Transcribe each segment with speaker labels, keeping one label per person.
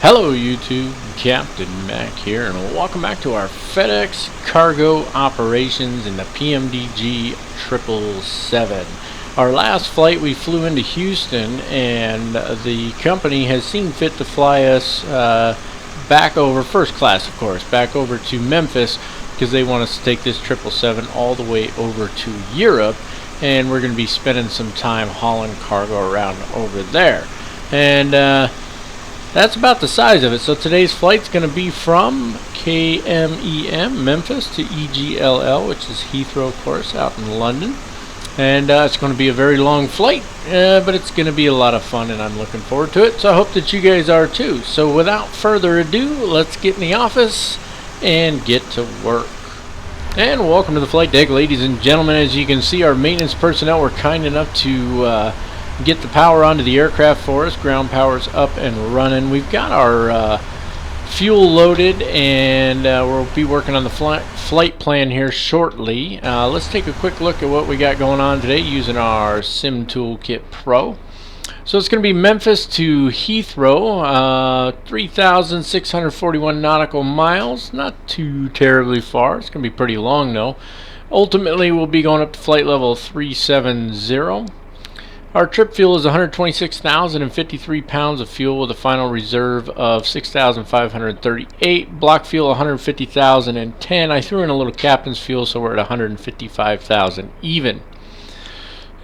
Speaker 1: Hello YouTube, Captain Mac here, and welcome back to our FedEx cargo operations in the PMDG 777. Our last flight we flew into Houston, and the company has seen fit to fly us back over, first class of course, back over to Memphis, because they want us to take this 777 all the way over to Europe, and we're going to be spending some time hauling cargo around over there. And that's about the size of it. So today's flight's going to be from KMEM, Memphis, to EGLL, which is Heathrow, of course, out in London. And it's going to be a very long flight, but it's going to be a lot of fun, and I'm looking forward to it. So I hope that you guys are too. So without further ado, let's get in the office and get to work. And welcome to the flight deck, ladies and gentlemen. As you can see, our maintenance personnel were kind enough to get the power onto the aircraft for us. Ground power's up and running. We've got our fuel loaded, and we'll be working on the flight plan here shortly. Let's take a quick look at what we got going on today using our Sim Toolkit Pro. So it's going to be Memphis to Heathrow, 3,641 nautical miles. Not too terribly far. It's going to be pretty long though. Ultimately we'll be going up to flight level 370. Our trip fuel is 126,053 pounds of fuel with a final reserve of 6,538. Block fuel 150,010. I threw in a little captain's fuel, so we're at 155,000 even.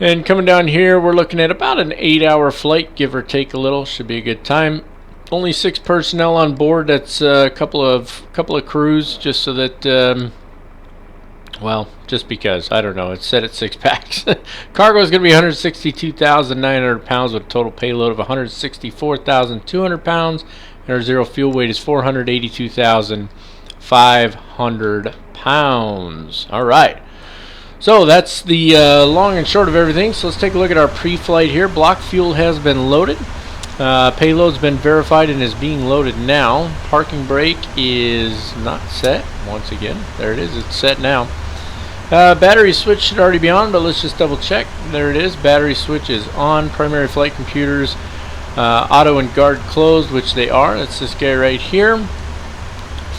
Speaker 1: And coming down here, we're looking at about an 8-hour flight, give or take a little. Should be a good time. Only 6 personnel on board. That's a couple of crews, just so that well, just because, I don't know, it's set at 6 packs. Cargo is going to be 162,900 pounds with a total payload of 164,200 pounds, and our zero fuel weight is 482,500 pounds. Alright, so that's the long and short of everything. So let's take a look at our pre-flight here. Block fuel has been loaded. Payload's been verified and is being loaded now. Parking brake is not set. Once again, there it is, it's set now. Battery switch should already be on, but let's just double check. There it is. Battery switch is on. Primary flight computers, auto and guard closed, which they are. That's this guy right here.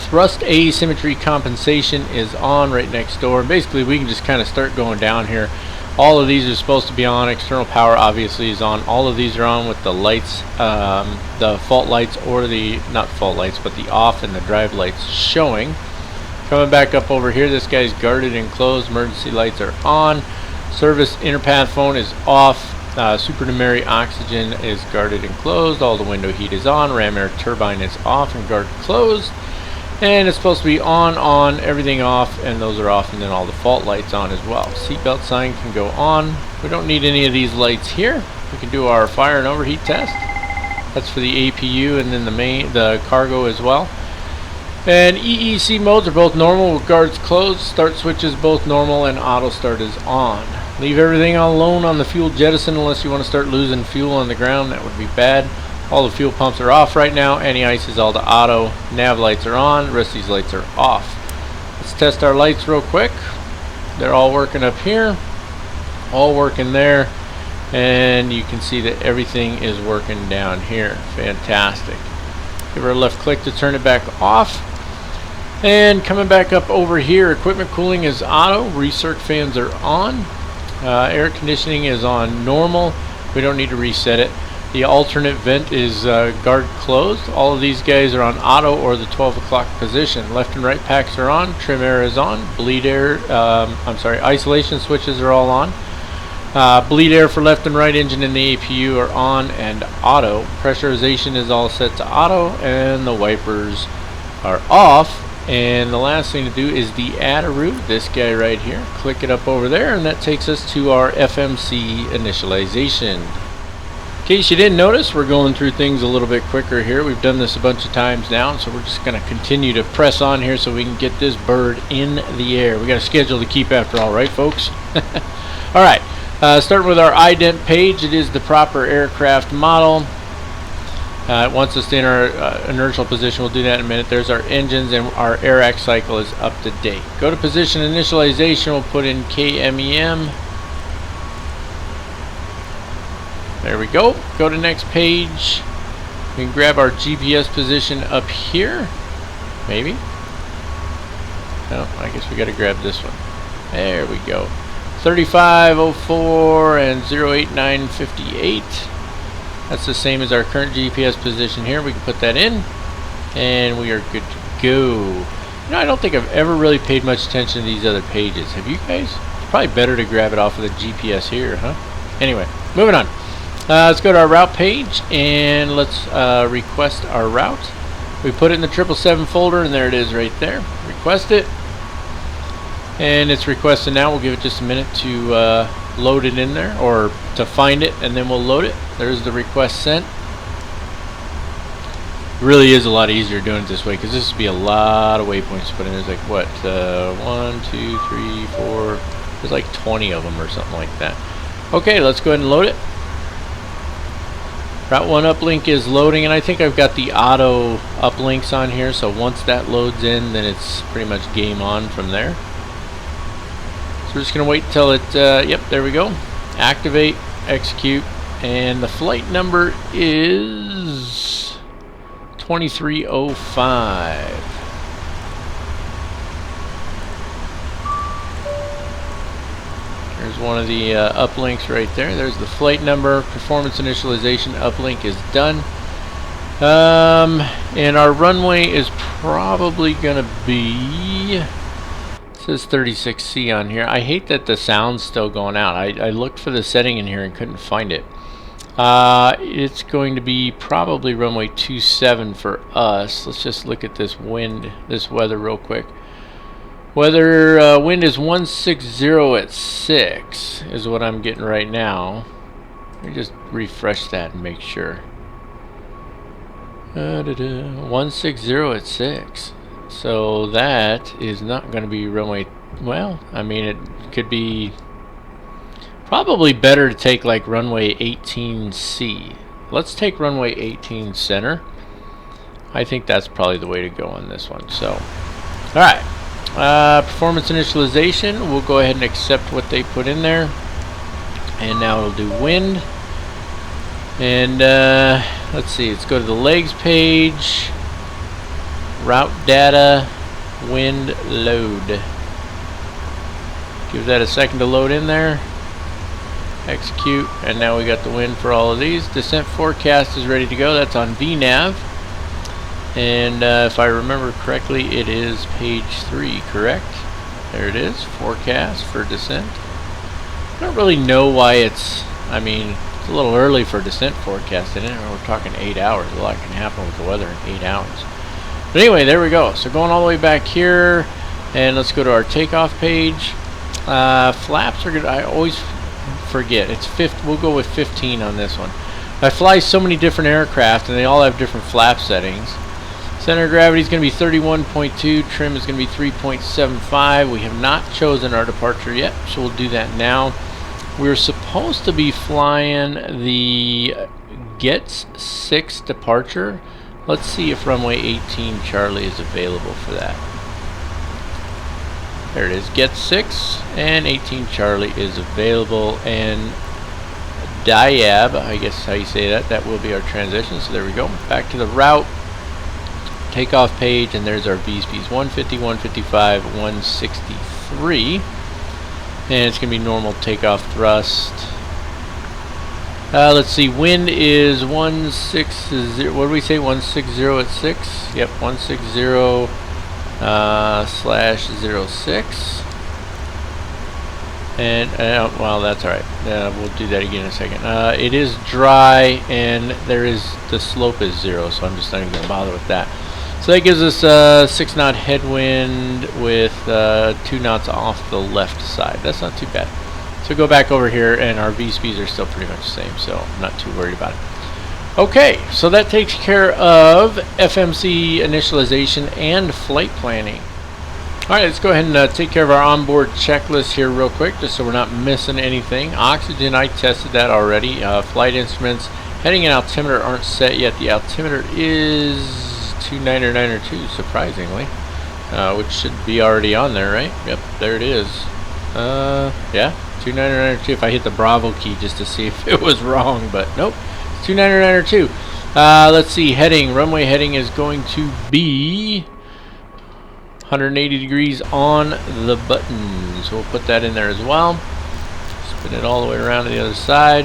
Speaker 1: Thrust asymmetry compensation is on right next door. Basically, we can just kind of start going down here. All of these are supposed to be on. External power obviously is on. All of these are on with the lights, the fault lights, or the, not fault lights, but the off and the drive lights showing. Coming back up over here, this guy's guarded and closed. Emergency lights are on. Service interpath phone is off. Supernumary oxygen is guarded and closed. All the window heat is on. Ram air turbine is off and guarded closed. And it's supposed to be on, everything off, and those are off, and then all the fault lights on as well. Seatbelt sign can go on. We don't need any of these lights here. We can do our fire and overheat test. That's for the APU and then the cargo as well. And EEC modes are both normal with guards closed. Start switch is both normal, and auto start is on. Leave everything alone on the fuel jettison unless you want to start losing fuel on the ground. That would be bad. All the fuel pumps are off right now. Anti-ice is all to auto. Nav lights are on. The rest of these lights are off. Let's test our lights real quick. They're all working up here, all working there, and you can see that everything is working down here. Fantastic. Give her a left click to turn it back off. And coming back up over here, equipment cooling is auto. Recirc fans are on. Air conditioning is on normal. We don't need to reset it. The alternate vent is guard closed. All of these guys are on auto or the 12 o'clock position. Left and right packs are on. Trim air is on. Bleed air, isolation switches are all on. Bleed air for left and right engine and the APU are on and auto. Pressurization is all set to auto, and the wipers are off. And the last thing to do is the add a route, this guy right here. Click it up over there, and that takes us to our FMC initialization. In case you didn't notice, we're going through things a little bit quicker here. We've done this a bunch of times now, so we're just going to continue to press on here so we can get this bird in the air. We got a schedule to keep after all, right folks? Alright, starting with our ident page, it is the proper aircraft model. It wants us to enter our inertial position. We'll do that in a minute. There's our engines, and our air-act cycle is up to date. Go to position initialization. We'll put in KMEM. There we go. Go to next page. We can grab our GPS position up here. Maybe. No, I guess we got to grab this one. There we go. 3504 and 08958. That's the same as our current GPS position here. We can put that in, and we are good to go. You know, I don't think I've ever really paid much attention to these other pages. Have you guys? It's probably better to grab it off of the GPS here, huh? Anyway, moving on. Let's go to our route page, and let's request our route. We put it in the 777 folder, and there it is right there. Request it. And it's requested now. We'll give it just a minute to load it in there, or to find it, and then we'll load it. There's the request sent. It really is a lot easier doing it this way, because this would be a lot of waypoints to put in. There's like, what, 1, 2, 3, 4, there's like 20 of them or something like that. Okay, let's go ahead and load it. Route 1 uplink is loading, and I think I've got the auto uplinks on here, so once that loads in, then it's pretty much game on from there. So we're just going to wait until it, yep, there we go. Activate, execute, and the flight number is 2305. There's one of the uplinks right there. There's the flight number. Performance initialization uplink is done. And our runway is probably going to be... It says 36C on here. I hate that the sound's still going out. I looked for the setting in here and couldn't find it. It's going to be probably runway 27 for us. Let's just look at this wind, this weather real quick. Weather wind is 160 at 6 is what I'm getting right now. Let me just refresh that and make sure. 160 at 6. So that is not going to be runway. Well, I mean, it could be probably better to take like runway 18C. Let's take runway 18 center. I think that's probably the way to go on this one. So, all right. Performance initialization, we'll go ahead and accept what they put in there, and now it'll do wind. And let's see, let's go to the legs page, route data, wind load. Give that a second to load in there. Execute, and now we got the wind for all of these. Descent forecast is ready to go. That's on VNAV. And if I remember correctly, it is page 3, correct? There it is, forecast for descent. I don't really know why it's, I mean, it's a little early for descent forecast, isn't it? We're talking 8 hours. A lot can happen with the weather in 8 hours. But anyway, there we go. So going all the way back here, and let's go to our takeoff page. Flaps are good. I always forget. It's we'll go with 15 on this one. I fly so many different aircraft, and they all have different flap settings. Center of gravity is going to be 31.2. Trim is going to be 3.75. We have not chosen our departure yet, so we'll do that now. We're supposed to be flying the Gets 6 departure. Let's see if runway 18 Charlie is available for that. There it is, Gets 6 and 18 Charlie is available, and Diab, I guess how you say that, that will be our transition. So there we go. Back to the route. Takeoff page, and there's our V-speeds, 150, 155, 163, and it's going to be normal takeoff thrust. Let's see, wind is 160, what did we say, 160 at 6? Yep, 160 /06. And, well, that's alright. We'll do that again in a second. It is dry, and the slope is 0, so I'm just not even going to bother with that. So that gives us a 6 knot headwind with 2 knots off the left side. That's not too bad. So go back over here, and our V-speeds are still pretty much the same, so I'm not too worried about it. Okay, so that takes care of FMC initialization and flight planning. Alright, let's go ahead and take care of our onboard checklist here real quick, just so we're not missing anything. Oxygen, I tested that already. Flight instruments, heading and altimeter aren't set yet. The altimeter is 2992, surprisingly, which should be already on there, right? Yep, there it is. Yeah, 2992. If I hit the Bravo key just to see if it was wrong, but nope, it's 2992. Let's see, heading. Runway heading is going to be 180 degrees on the button. So we'll put that in there as well. Spin it all the way around to the other side.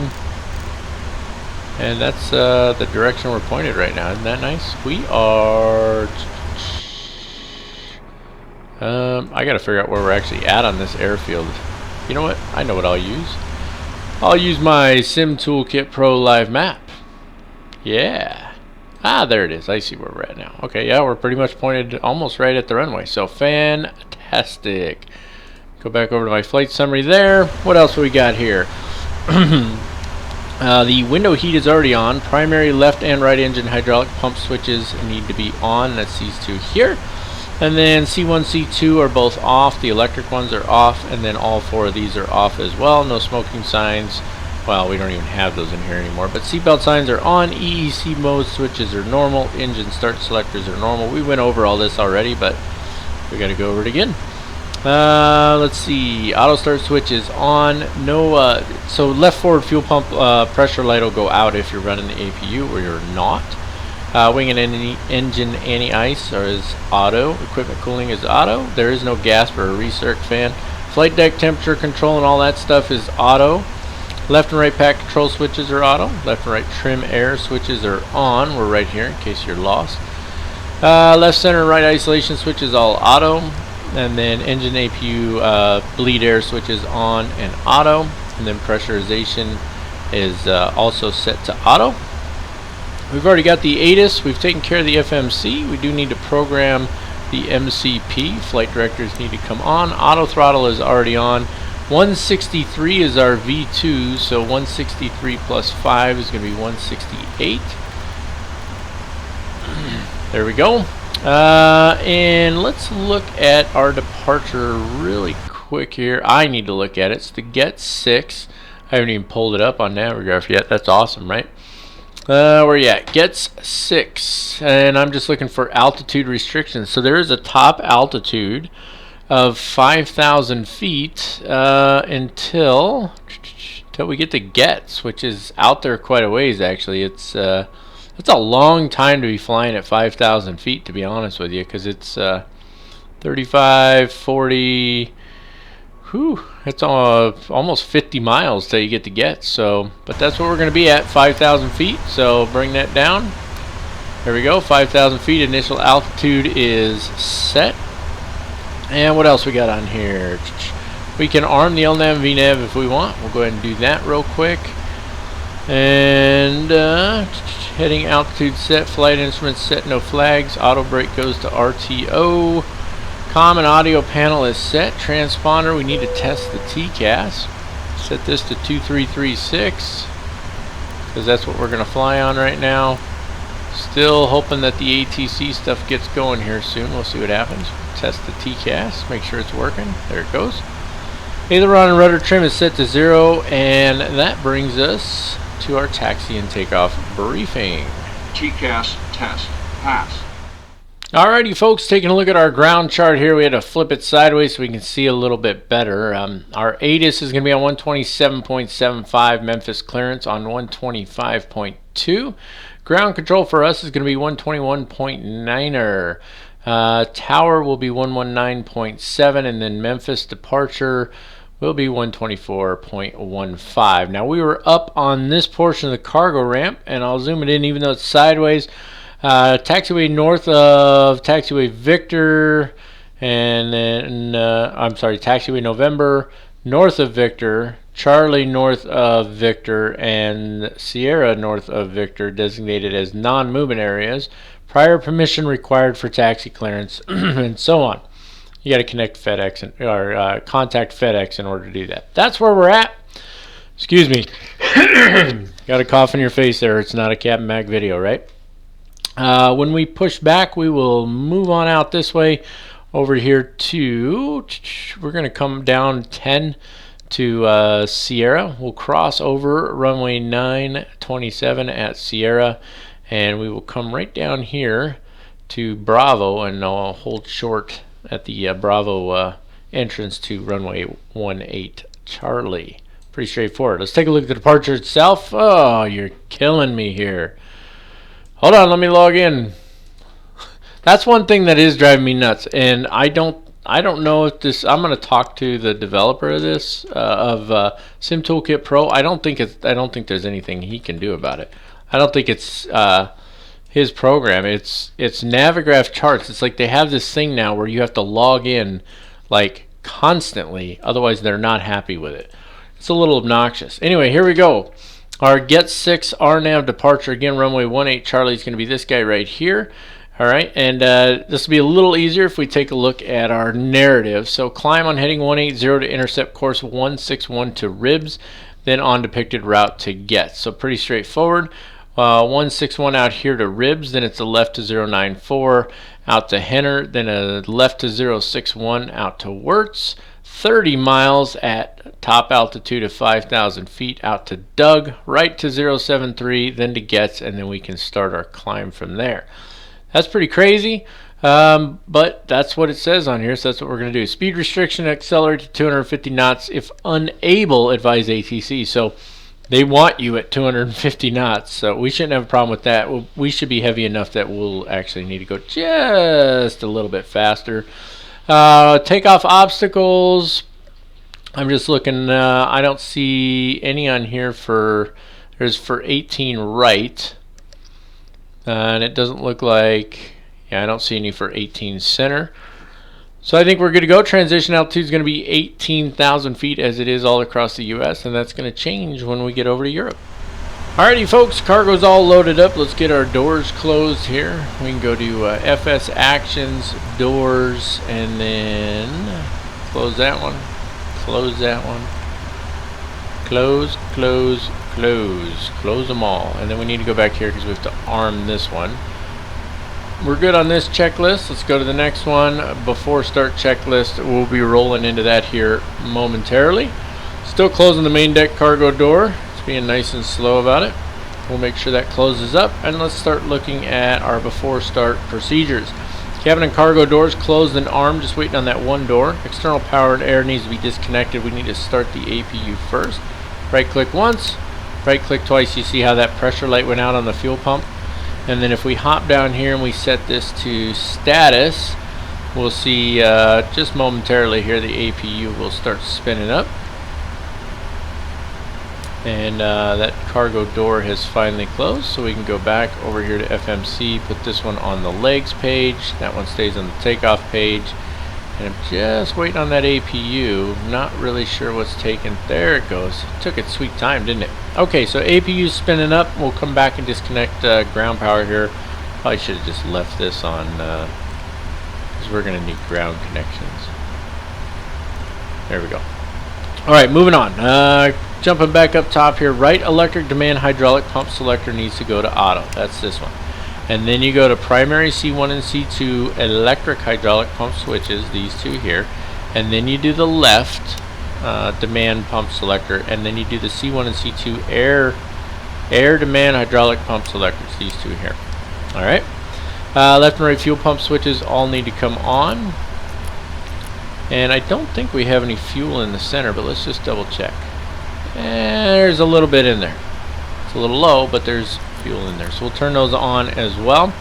Speaker 1: And that's the direction we're pointed right now. Isn't that nice? We are... I gotta figure out where we're actually at on this airfield. You know what? I know what I'll use. I'll use my Sim Toolkit Pro Live Map. Yeah. Ah, there it is. I see where we're at now. Okay, yeah, we're pretty much pointed almost right at the runway. So, fantastic. Go back over to my flight summary there. What else we got here? The window heat is already on. Primary left and right engine hydraulic pump switches need to be on. That's these two here. And then C1, C2 are both off. The electric ones are off. And then all four of these are off as well. No smoking signs. Well, we don't even have those in here anymore. But seatbelt signs are on. EEC mode switches are normal. Engine start selectors are normal. We went over all this already, but we got to go over it again. Let's see. Auto start switch is on. No. So left forward fuel pump pressure light will go out if you're running the APU or you're not. Wing and engine anti-ice is auto. Equipment cooling is auto. There is no gas or a recirc fan. Flight deck temperature control and all that stuff is auto. Left and right pack control switches are auto. Left and right trim air switches are on. We're right here in case you're lost. Left center and right isolation switch is all auto. And then engine APU bleed air switches on and auto. And then pressurization is also set to auto. We've already got the ATIS. We've taken care of the FMC. We do need to program the MCP. Flight directors need to come on. Auto throttle is already on. 163 is our V2, so 163 plus 5 is going to be 168. There we go. And let's look at our departure really quick here. I need to look at it. It's the Get 6. I haven't even pulled it up on Navigraph yet. That's awesome, right? Where you at? Gets 6. And I'm just looking for altitude restrictions. So there is a top altitude of 5,000 feet until we get to Gets, which is out there quite a ways actually. It's a long time to be flying at 5,000 feet, to be honest with you, because it's 35, 40, it's almost 50 miles till you get to Gets. So, but that's what we're going to be at, 5,000 feet. So bring that down. There we go, 5,000 feet. Initial altitude is set. And what else we got on here? We can arm the LNAV and VNAV if we want. We'll go ahead and do that real quick. And heading altitude set, flight instruments set, no flags. Auto brake goes to RTO. Comm and audio panel is set. Transponder, we need to test the TCAS. Set this to 2336 because that's what we're going to fly on right now. Still hoping that the ATC stuff gets going here soon. We'll see what happens. Test the TCAS, make sure it's working. There it goes. Aileron and rudder trim is set to 0, and that brings us to our taxi and takeoff briefing.
Speaker 2: TCAS test pass.
Speaker 1: Alrighty folks, taking a look at our ground chart here. We had to flip it sideways so we can see a little bit better. Our ATIS is going to be on 127.75, Memphis clearance on 125.2. Ground control for us is going to be 121.9er. Tower will be 119.7, and then Memphis departure will be 124.15. Now we were up on this portion of the cargo ramp, and I'll zoom it in even though it's sideways. Taxiway north of Taxiway Victor, and then I'm sorry, Taxiway November north of Victor, Charlie north of Victor, and Sierra north of Victor designated as non-movement areas. Prior permission required for taxi clearance, and so on. You got to connect FedEx or contact FedEx in order to do that. That's where we're at. Excuse me. Got a cough in your face there. It's not a Captain Mac video, right? When we push back, we will move on out this way over here to, we're going to come down 10 to Sierra. We'll cross over runway 927 at Sierra, and we will come right down here to Bravo, and I'll hold short at the Bravo entrance to runway 18 Charlie. Pretty straightforward. Let's take a look at the departure itself. Oh, you're killing me here. Hold on, let me log in. That's one thing that is driving me nuts, and I don't know if this. I'm going to talk to the developer of this Sim Toolkit Pro. I don't think there's anything he can do about it. I don't think it's his program. It's Navigraph charts. It's like they have this thing now where you have to log in like constantly, otherwise they're not happy with it. It's a little obnoxious. Anyway, here we go. Our Get 6 RNAV departure, again, runway 18 Charlie is going to be this guy right here. All right, and this will be a little easier if we take a look at our narrative. So climb on heading 180 to intercept course 161 to Ribs, then on depicted route to Get. So pretty straightforward. 161 out here to Ribs, then it's a left to 094 out to Henner, then a left to 061 out to Wirtz. 30 miles at top altitude of 5,000 feet out to Doug, right to 073, then to Getz, and then we can start our climb from there. That's pretty crazy, but that's what it says on here, so that's what we're going to do. Speed restriction, accelerate to 250 knots. If unable, advise ATC. So they want you at 250 knots, so we shouldn't have a problem with that. We should be heavy enough that we'll actually need to go just a little bit faster. Takeoff obstacles, I'm just looking, I don't see any on here there's for 18 right, and it doesn't look like, yeah, I don't see any for 18 center. So I think we're good to go. Transition altitude is going to be 18,000 feet as it is all across the U.S., and that's going to change when we get over to Europe. Alrighty folks, cargo's all loaded up. Let's get our doors closed here. We can go to FS Actions, Doors, and then close that one. Close that one. Close, close, close. Close them all. And then we need to go back here because we have to arm this one. We're good on this checklist. Let's go to the next one. Before start checklist, we'll be rolling into that here momentarily. Still closing the main deck cargo door. Being nice and slow about it. We'll make sure that closes up, and let's start looking at our before start procedures. Cabin and cargo doors closed and armed, just waiting on that one door. External power and air needs to be disconnected. We need to start the APU first. Right click once, right click twice. You see how that pressure light went out on the fuel pump. And then if we hop down here and we set this to status, we'll see just momentarily here the APU will start spinning up. And that cargo door has finally closed, so we can go back over here to FMC, put this one on the legs page, that one stays on the takeoff page, and I'm just waiting on that APU. Not really sure what's taken. There it goes. It took its sweet time, didn't it? Okay, so APU's spinning up. We'll come back and disconnect ground power here. Probably should have just left this on because we're going to need ground connections. There we go. Alright, moving on. Jumping back up top here, right electric demand hydraulic pump selector needs to go to auto. That's this one. And then you go to primary C1 and C2 electric hydraulic pump switches, these two here. And then you do the left demand pump selector, and then you do the C1 and C2 air demand hydraulic pump selectors, these two here. Alright. Left and right fuel pump switches all need to come on. And I don't think we have any fuel in the center, but let's just double check. There's a little bit in there. It's a little low, but there's fuel in there. So we'll turn those on as well.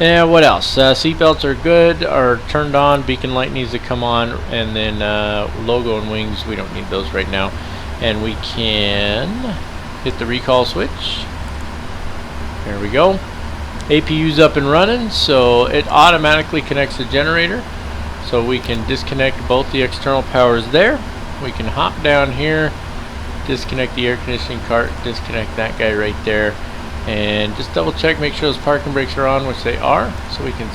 Speaker 1: And what else? Seat belts are good, are turned on. Beacon light needs to come on. And then logo and wings, we don't need those right now. And we can hit the recall switch. There we go. APU's up and running, so it automatically connects the generator. So we can disconnect both the external powers there. We can hop down here, disconnect the air conditioning cart, disconnect that guy right there, and just double check, make sure those parking brakes are on, which they are. So we can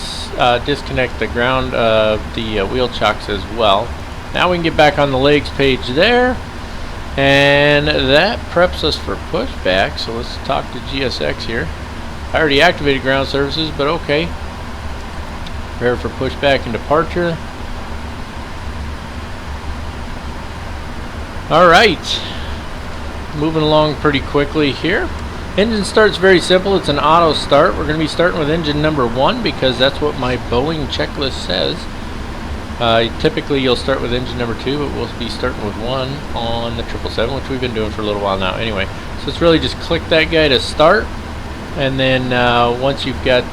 Speaker 1: disconnect the ground, the wheel chocks as well. Now we can get back on the legs page there, and that preps us for pushback. So let's talk to GSX here. I already activated ground services, but okay. Prepare for pushback and departure. Alright, moving along pretty quickly here. Engine start's very simple. It's an auto start. We're going to be starting with engine number 1 because that's what my Boeing checklist says. Typically you'll start with engine number 2, but we'll be starting with 1 on the 777, which we've been doing for a little while now anyway. So it's really just click that guy to start. and then once you've got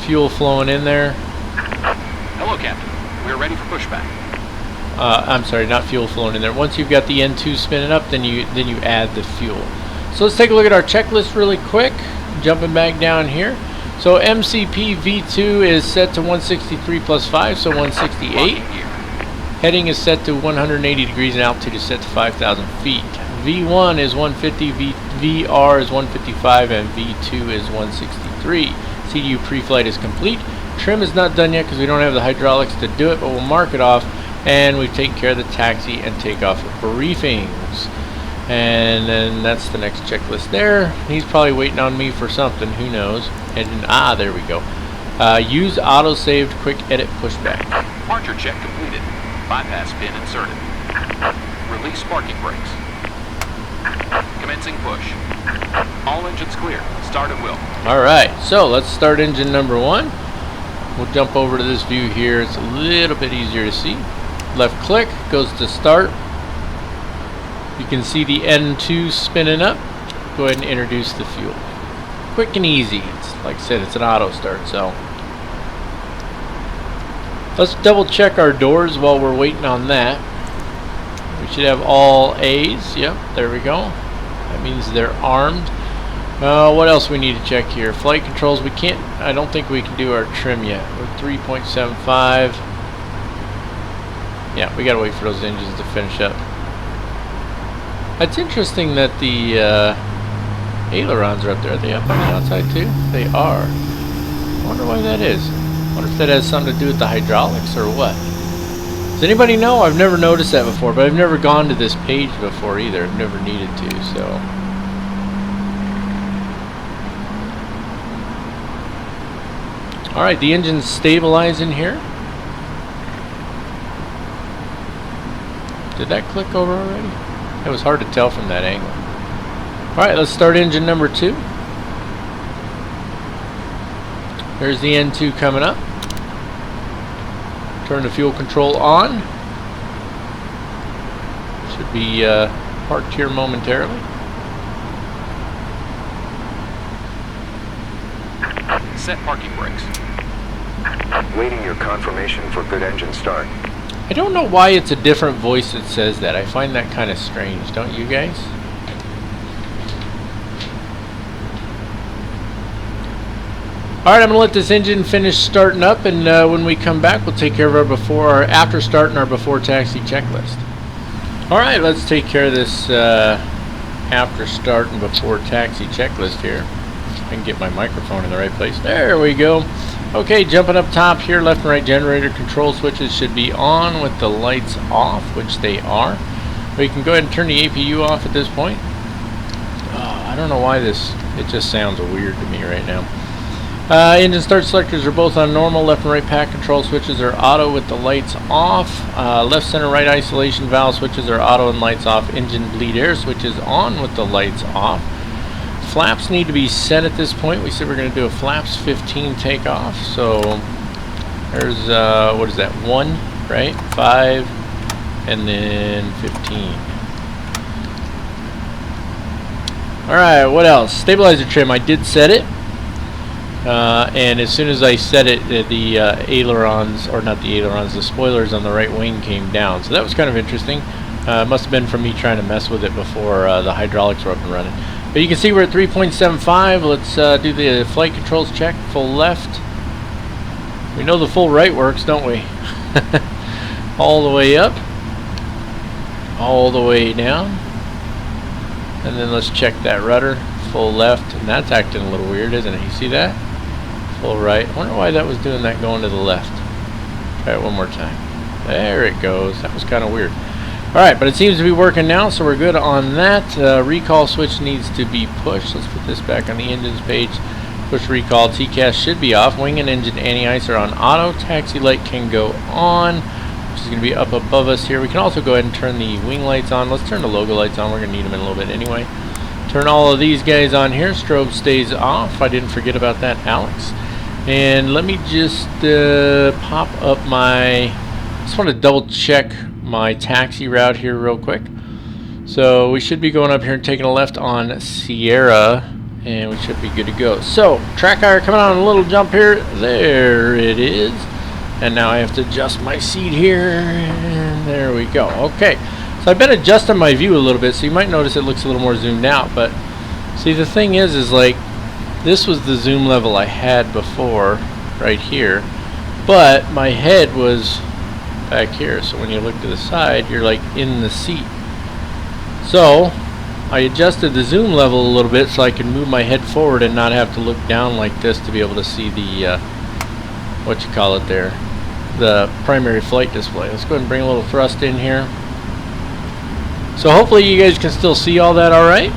Speaker 1: fuel flowing in there.
Speaker 3: Hello, Captain. We're ready for pushback.
Speaker 1: I'm sorry, not fuel flowing in there. Once you've got the N2 spinning up, then you add the fuel. So let's take a look at our checklist really quick. Jumping back down here. So MCP-V2 is set to 163 plus 5, so 168. Heading is set to 180 degrees and altitude is set to 5,000 feet. V1 is 150, VR is 155, and V2 is 163. CDU pre-flight is complete. Trim is not done yet because we don't have the hydraulics to do it, but we'll mark it off. And we've taken care of the taxi and takeoff briefings. And then that's the next checklist there. He's probably waiting on me for something, who knows. And there we go. Use auto-saved quick edit pushback.
Speaker 3: Departure check completed. Bypass pin inserted. Release parking brakes. Commencing push. All engines clear. Start at will.
Speaker 1: Alright, so let's start engine number 1. We'll jump over to this view here. It's a little bit easier to see. Left click goes to start. You can see the N2 spinning up. Go ahead and introduce the fuel. Quick and easy. It's, like I said, it's an auto start, so. Let's double check our doors while we're waiting on that. We should have all A's. Yep, there we go. That means they're armed. What else we need to check here? Flight controls. We can't. I don't think we can do our trim yet. We're 3.75. Yeah, we gotta wait for those engines to finish up. It's interesting that the ailerons are up there. Are they up on the outside too? They are. I wonder why that is. I wonder if that has something to do with the hydraulics or what. Does anybody know? I've never noticed that before, but I've never gone to this page before either. I've never needed to, so. Alright, the engine's stabilizing here. Did that click over already? It was hard to tell from that angle. Alright, let's start engine number 2. There's the N2 coming up. Turn the fuel control on. Should be parked here momentarily.
Speaker 3: Set parking brakes.
Speaker 4: Waiting your confirmation for good engine start.
Speaker 1: I don't know why it's a different voice that says that. I find that kind of strange, don't you guys? Alright, I'm going to let this engine finish starting up, and when we come back we'll take care of our before, or after start and our before taxi checklist. Alright, let's take care of this after start and before taxi checklist here. I can get my microphone in the right place. There we go. Okay, jumping up top here, left and right generator control switches should be on with the lights off, which they are. We can go ahead and turn the APU off at this point. I don't know why it just sounds weird to me right now. Engine start selectors are both on normal. Left and right pack control switches are auto with the lights off. Left, center, right isolation valve switches are auto and lights off. Engine bleed air switches on with the lights off. Flaps need to be set at this point. We said we're going to do a flaps 15 takeoff. So there's, what is that, 1, right? 5, and then 15. Alright, what else? Stabilizer trim, I did set it. And as soon as I set it, the ailerons, or not the ailerons, the spoilers on the right wing came down. So that was kind of interesting. Must have been from me trying to mess with it before the hydraulics were up and running. But you can see we're at 3.75. Let's do the flight controls check. Full left. We know the full right works, don't we? All the way up. All the way down. And then let's check that rudder. Full left. And that's acting a little weird, isn't it? You see that? Full right. I wonder why that was doing that going to the left. Try it one more time. There it goes. That was kind of weird. Alright, but it seems to be working now, so we're good on that. Recall switch needs to be pushed. Let's put this back on the engines page. Push recall. TCAS should be off. Wing and engine anti-ice are on auto. Taxi light can go on, which is going to be up above us here. We can also go ahead and turn the wing lights on. Let's turn the logo lights on. We're going to need them in a little bit anyway. Turn all of these guys on here. Strobe stays off. I didn't forget about that, Alex. And let me just pop up my... just want to double check my taxi route here real quick. So we should be going up here and taking a left on Sierra and we should be good to go. So track hire coming on a little jump here. There it is. And now I have to adjust my seat here, and there we go. Okay, so I've been adjusting my view a little bit, so you might notice it looks a little more zoomed out. But see, the thing is like this was the zoom level I had before, right here, but my head was back here. So when you look to the side, you're like in the seat. So I adjusted the zoom level a little bit so I can move my head forward and not have to look down like this to be able to see the what you call it there, the primary flight display. Let's go ahead and bring a little thrust in here. So hopefully you guys can still see all that all right.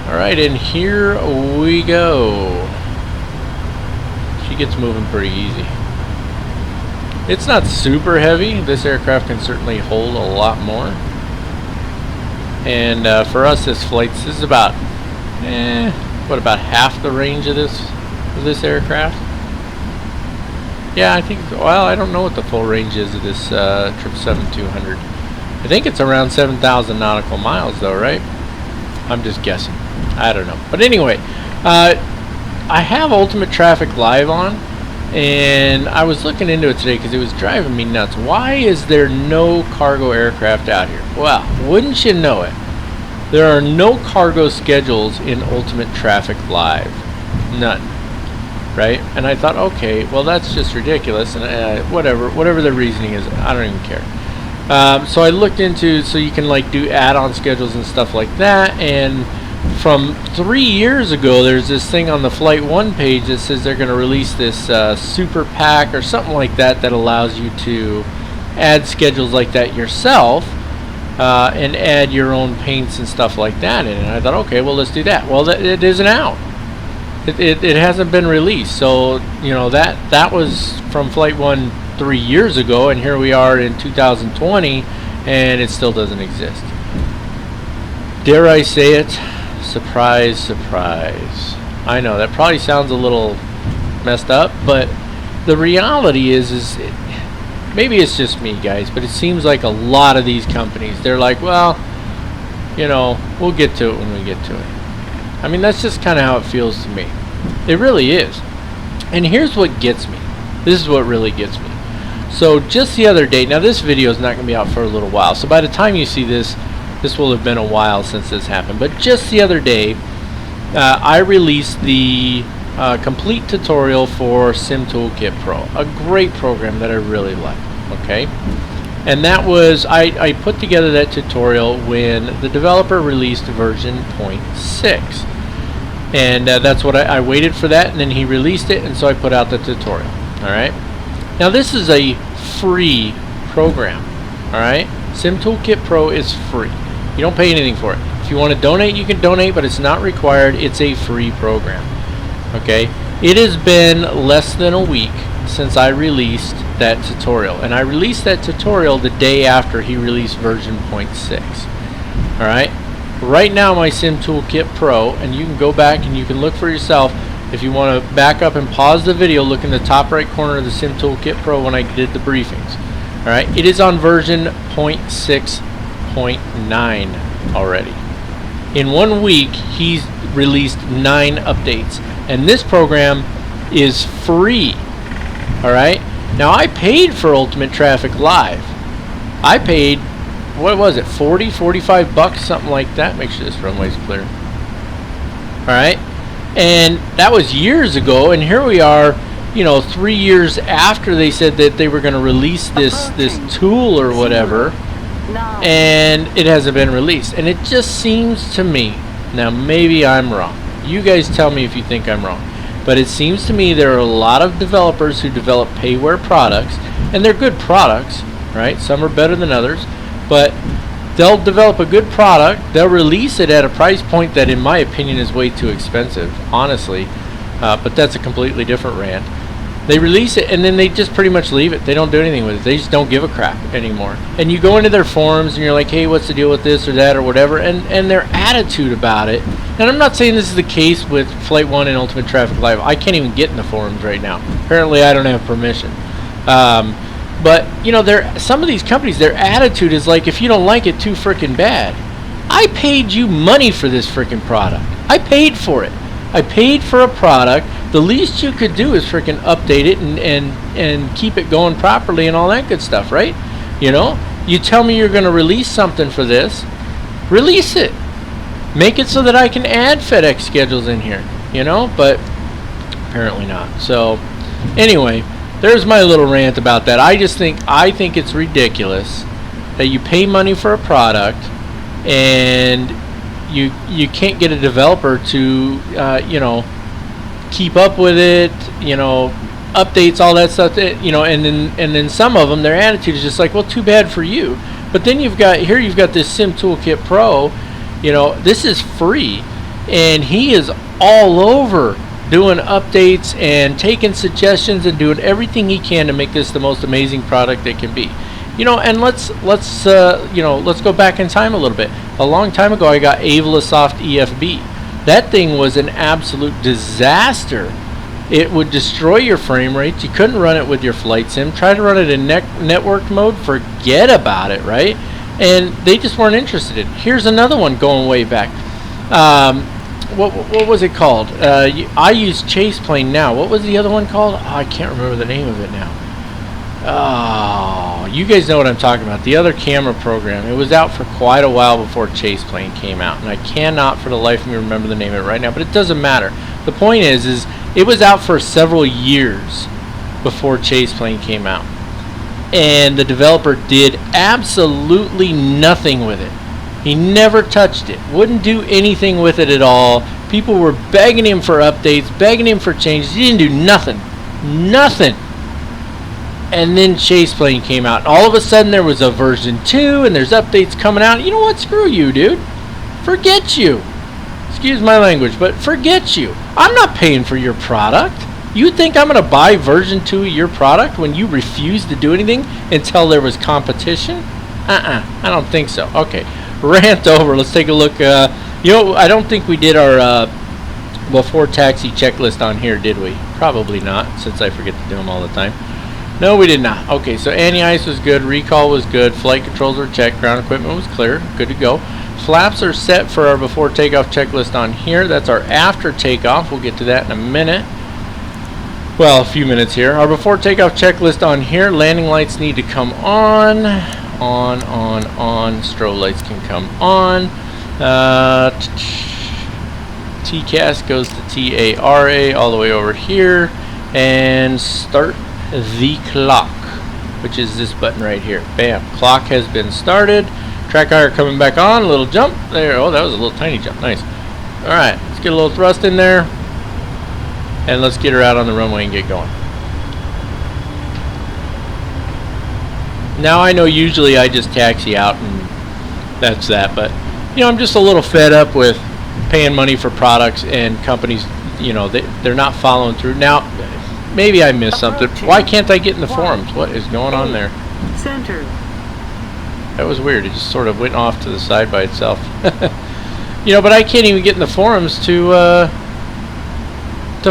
Speaker 1: All right, and here we go. She gets moving pretty easy. It's not super heavy. This aircraft can certainly hold a lot more. And for us, this is about, what, about half the range of this aircraft? Yeah, I think, well, I don't know what the full range is of this 777-200. I think it's around 7,000 nautical miles though, right? I'm just guessing. I don't know. But anyway, I have Ultimate Traffic Live on, and I was looking into it today because it was driving me nuts. Why is there no cargo aircraft out here? Well, wouldn't you know it, there are no cargo schedules in Ultimate Traffic Live. None. Right? And I thought, okay, well, that's just ridiculous, and whatever the reasoning is, I don't even care. So I looked into, so you can like do add-on schedules and stuff like that, and from 3 years ago, there's this thing on the Flight 1 page that says they're going to release this super pack or something like that that allows you to add schedules like that yourself and add your own paints and stuff like that in. And I thought, okay, well, let's do that. Well, it isn't out. It hasn't been released. So, you know, that was from Flight 1 3 years ago, and here we are in 2020, and it still doesn't exist. Dare I say it? Surprise, surprise. I know that probably sounds a little messed up, but the reality is maybe it's just me, guys, but it seems like a lot of these companies, they're like, well, you know, we'll get to it when we get to it. I mean, that's just kind of how it feels to me. It really is. And here's what gets me. This is what really gets me. So just the other day, now this video is not going to be out for a little while, so by the time you see this, this will have been a while since this happened. But just the other day, I released the complete tutorial for SimToolkit Pro, a great program that I really like. Okay, and that was I put together that tutorial when the developer released version 0.6, and that's what I waited for that, and then he released it, and so I put out the tutorial. All right, now this is a free program. All right, SimToolkit Pro is free. You don't pay anything for it. If you want to donate, you can donate, but it's not required. It's a free program. Okay, it has been less than a week since I released that tutorial, and I released that tutorial the day after he released version 0.6. all right, right now my SimToolkit Pro, and you can go back and you can look for yourself. If you want to back up and pause the video, look in the top right corner of the SimToolkit Pro when I did the briefings. All right, it is on version 0.6.9 already. In 1 week he's released 9 updates, and this program is free. All right, now I paid for Ultimate Traffic Live. I paid, what was it, 45 bucks, something like that. Make sure this runway's clear. All right, and that was years ago, and here we are, you know, 3 years after they said that they were going to release this tool or whatever, and it hasn't been released. And it just seems to me, now maybe I'm wrong, you guys tell me if you think I'm wrong, but it seems to me there are a lot of developers who develop payware products, and they're good products, right? Some are better than others, but they'll develop a good product, they'll release it at a price point that in my opinion is way too expensive, honestly, but that's a completely different rant. They release it and then they just pretty much leave it. They don't do anything with it. They just don't give a crap anymore. And you go into their forums and you're like, hey, what's the deal with this or that or whatever, and their attitude about it. And I'm not saying this is the case with Flight 1 and Ultimate Traffic Live. I can't even get in the forums right now. Apparently I don't have permission. But you know, some of these companies, their attitude is like, if you don't like it, too freaking bad. I paid you money for this freaking product. I paid for it. I paid for a product. The least you could do is freaking update it and keep it going properly and all that good stuff, right? You know, you tell me you're going to release something for this, release it. Make it so that I can add FedEx schedules in here, you know, but apparently not. So anyway, there's my little rant about that. I think it's ridiculous that you pay money for a product and you can't get a developer to you know, keep up with it, you know, updates, all that stuff, you know, and then some of them, their attitude is just like, well, too bad for you. But then you've got this Sim Toolkit Pro, you know, this is free, and he is all over doing updates and taking suggestions and doing everything he can to make this the most amazing product it can be. You know, and let's you know, let's go back in time a little bit. A long time ago, I got Avlasoft EFB. That thing was an absolute disaster. It would destroy your frame rates. You couldn't run it with your flight sim. Try to run it in network mode, forget about it, right? And they just weren't interested in it. Here's another one going way back. What was it called? I use Chase Plane now. What was the other one called? Oh, I can't remember the name of it now. Oh, you guys know what I'm talking about. The other camera program. It was out for quite a while before Chase Plane came out, and I cannot for the life of me remember the name of it right now, but it doesn't matter. The point is it was out for several years before Chase Plane came out, and the developer did absolutely nothing with it. He never touched it, wouldn't do anything with it at all. People were begging him for updates, begging him for changes. He didn't do nothing. And then Chase Plane came out, and all of a sudden there was a version 2 and there's updates coming out. You know what? Screw you, dude. Forget you. Excuse my language, but forget you. I'm not paying for your product. You think I'm going to buy version 2 of your product when you refuse to do anything until there was competition? I don't think so. Okay, rant over. Let's take a look. You know, I don't think we did our before taxi checklist on here, did we? Probably not, since I forget to do them all the time. No, we did not. Okay, so anti-ice was good, recall was good, flight controls were checked, ground equipment was clear, good to go. Flaps are set for our before takeoff checklist on here. That's our after takeoff. We'll get to that in a minute. Well, a few minutes here. Our before takeoff checklist on here. Landing lights need to come on. On. Strobe lights can come on. TCAS goes to TARA all the way over here. And start the clock, which is this button right here. Bam, clock has been started. Track hire coming back on, a little jump there. Oh, that was a little tiny jump, nice. All right, let's get a little thrust in there, and let's get her out on the runway and get going. Now I know usually I just taxi out and that's that, but you know, I'm just a little fed up with paying money for products and companies, you know, they're not following through. Now maybe I missed something. Why can't I get in the forums? What is going on there?
Speaker 5: Center.
Speaker 1: That was weird. It just sort of went off to the side by itself. You know, but I can't even get in the forums to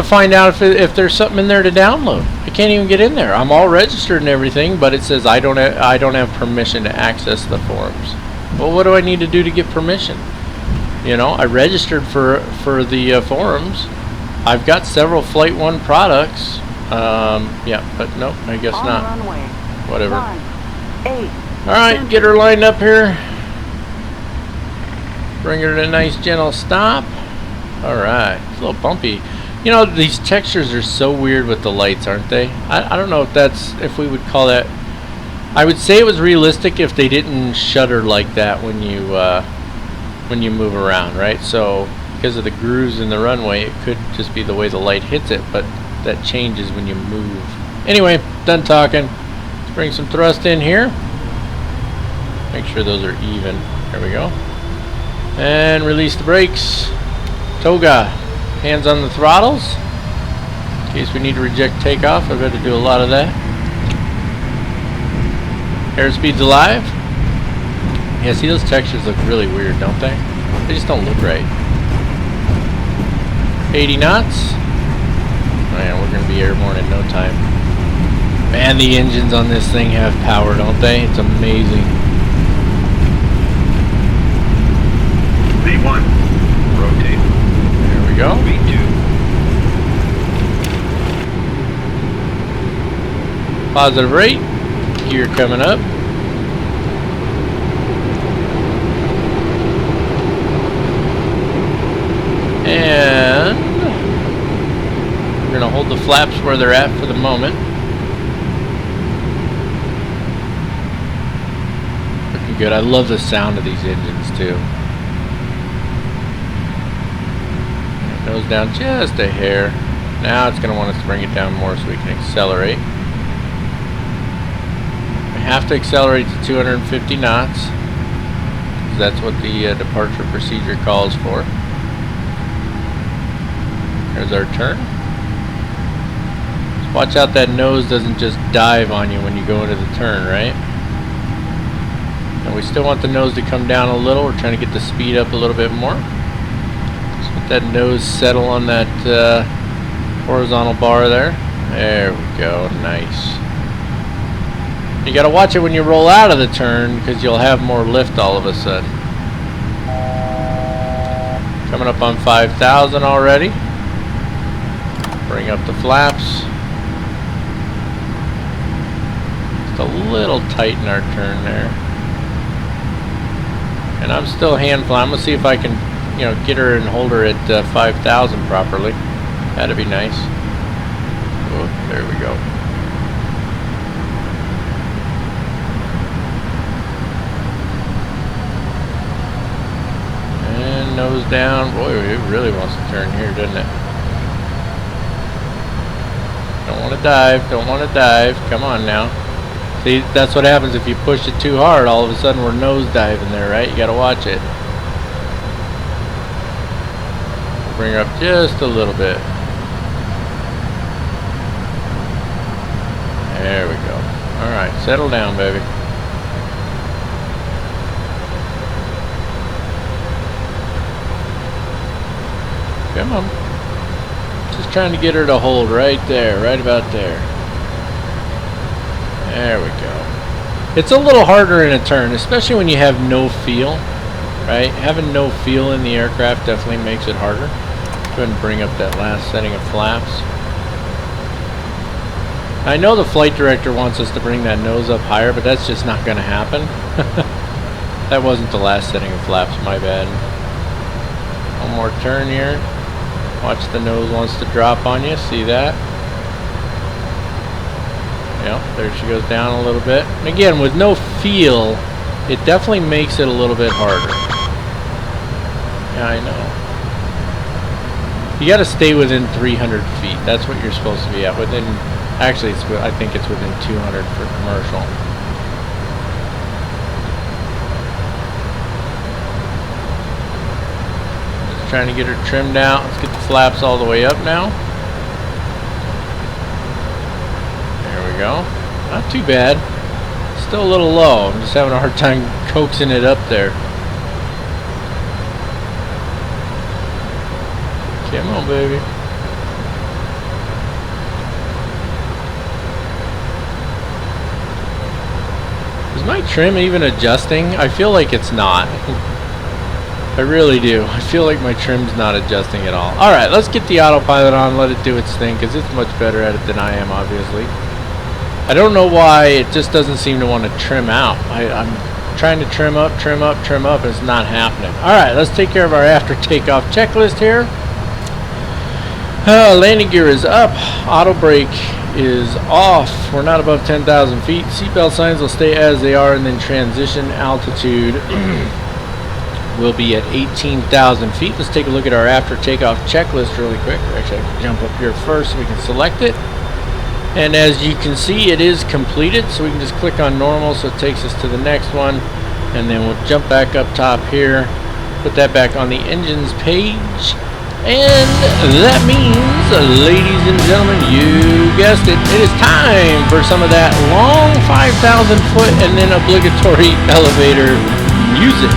Speaker 1: find out if there's something in there to download. I can't even get in there. I'm all registered and everything, but it says I don't have permission to access the forums. Well, what do I need to do to get permission? You know, I registered for the forums. I've got several Flight 1 products. Yeah, but nope, I guess
Speaker 5: on
Speaker 1: not.
Speaker 5: Runway.
Speaker 1: Whatever.
Speaker 5: 8.
Speaker 1: Alright, get her lined up here. Bring her to a nice gentle stop. Alright, it's a little bumpy. You know, these textures are so weird with the lights, aren't they? I don't know if we would call that. I would say it was realistic if they didn't shutter like that when you move around, right? So because of the grooves in the runway, it could just be the way the light hits it, but that changes when you move. Anyway, done talking. Let's bring some thrust in here. Make sure those are even. There we go. And release the brakes. Toga. Hands on the throttles. In case we need to reject takeoff, I've had to do a lot of that. Airspeed's alive. Yeah, see, those textures look really weird, don't they? They just don't look right. 80 knots. Man, we're going to be airborne in no time. Man, the engines on this thing have power, don't they? It's amazing.
Speaker 2: V1. Rotate.
Speaker 1: we go.
Speaker 2: V2.
Speaker 1: Positive rate. Gear coming up. And we're going to hold the flaps where they're at for the moment. Looking good. I love the sound of these engines too. Nose down just a hair. Now it's going to want us to bring it down more so we can accelerate. We have to accelerate to 250 knots. That's what the departure procedure calls for. There's our turn. Just watch out that nose doesn't just dive on you when you go into the turn, right? And we still want the nose to come down a little. We're trying to get the speed up a little bit more. Just let that nose settle on that horizontal bar there. There we go. Nice. You gotta watch it when you roll out of the turn because you'll have more lift all of a sudden. Coming up on 5,000 already. Bring up the flaps. Just a little tight in our turn there. And I'm still hand flying. I'm gonna see if I can, you know, get her and hold her at 5,000 properly. That'd be nice. Oh, there we go. And nose down. Boy, it really wants to turn here, doesn't it? Don't want to dive. Don't want to dive. Come on now. See, that's what happens if you push it too hard. All of a sudden we're nose diving there, right? You got to watch it. Bring her up just a little bit. There we go. Alright, settle down, baby. Come on. Just trying to get her to hold right there, right about there. There we go. It's a little harder in a turn, especially when you have no feel, right? Having no feel in the aircraft definitely makes it harder. Go ahead and bring up that last setting of flaps. I know the flight director wants us to bring that nose up higher, but that's just not going to happen. That wasn't the last setting of flaps, my bad. One more turn here. Watch the nose wants to drop on you. See that? Yep, there she goes down a little bit. And again, with no feel, it definitely makes it a little bit harder. Yeah, I know. You got to stay within 300 feet. That's what you're supposed to be at. Within, actually, I think it's within 200 for commercial. Just trying to get her trimmed out. Let's get the flaps all the way up now. Go. Not too bad. Still a little low. I'm just having a hard time coaxing it up there. Come on, baby. Is my trim even adjusting? I feel like it's not. I really do. I feel like my trim's not adjusting at all. Alright, let's get the autopilot on, let it do its thing, because it's much better at it than I am, obviously. I don't know why it just doesn't seem to want to trim out. I'm trying to trim up, and it's not happening. Alright, let's take care of our after takeoff checklist here. Landing gear is up. Auto brake is off. We're not above 10,000 feet. Seatbelt signs will stay as they are, and then transition altitude will be at 18,000 feet. Let's take a look at our after takeoff checklist really quick. Actually, I can jump up here first so we can select it. And as you can see, it is completed, so we can just click on normal, so it takes us to the next one, and then we'll jump back up top here, put that back on the engines page, and that means, ladies and gentlemen, you guessed it, it is time for some of that long 5,000 foot and then obligatory elevator music.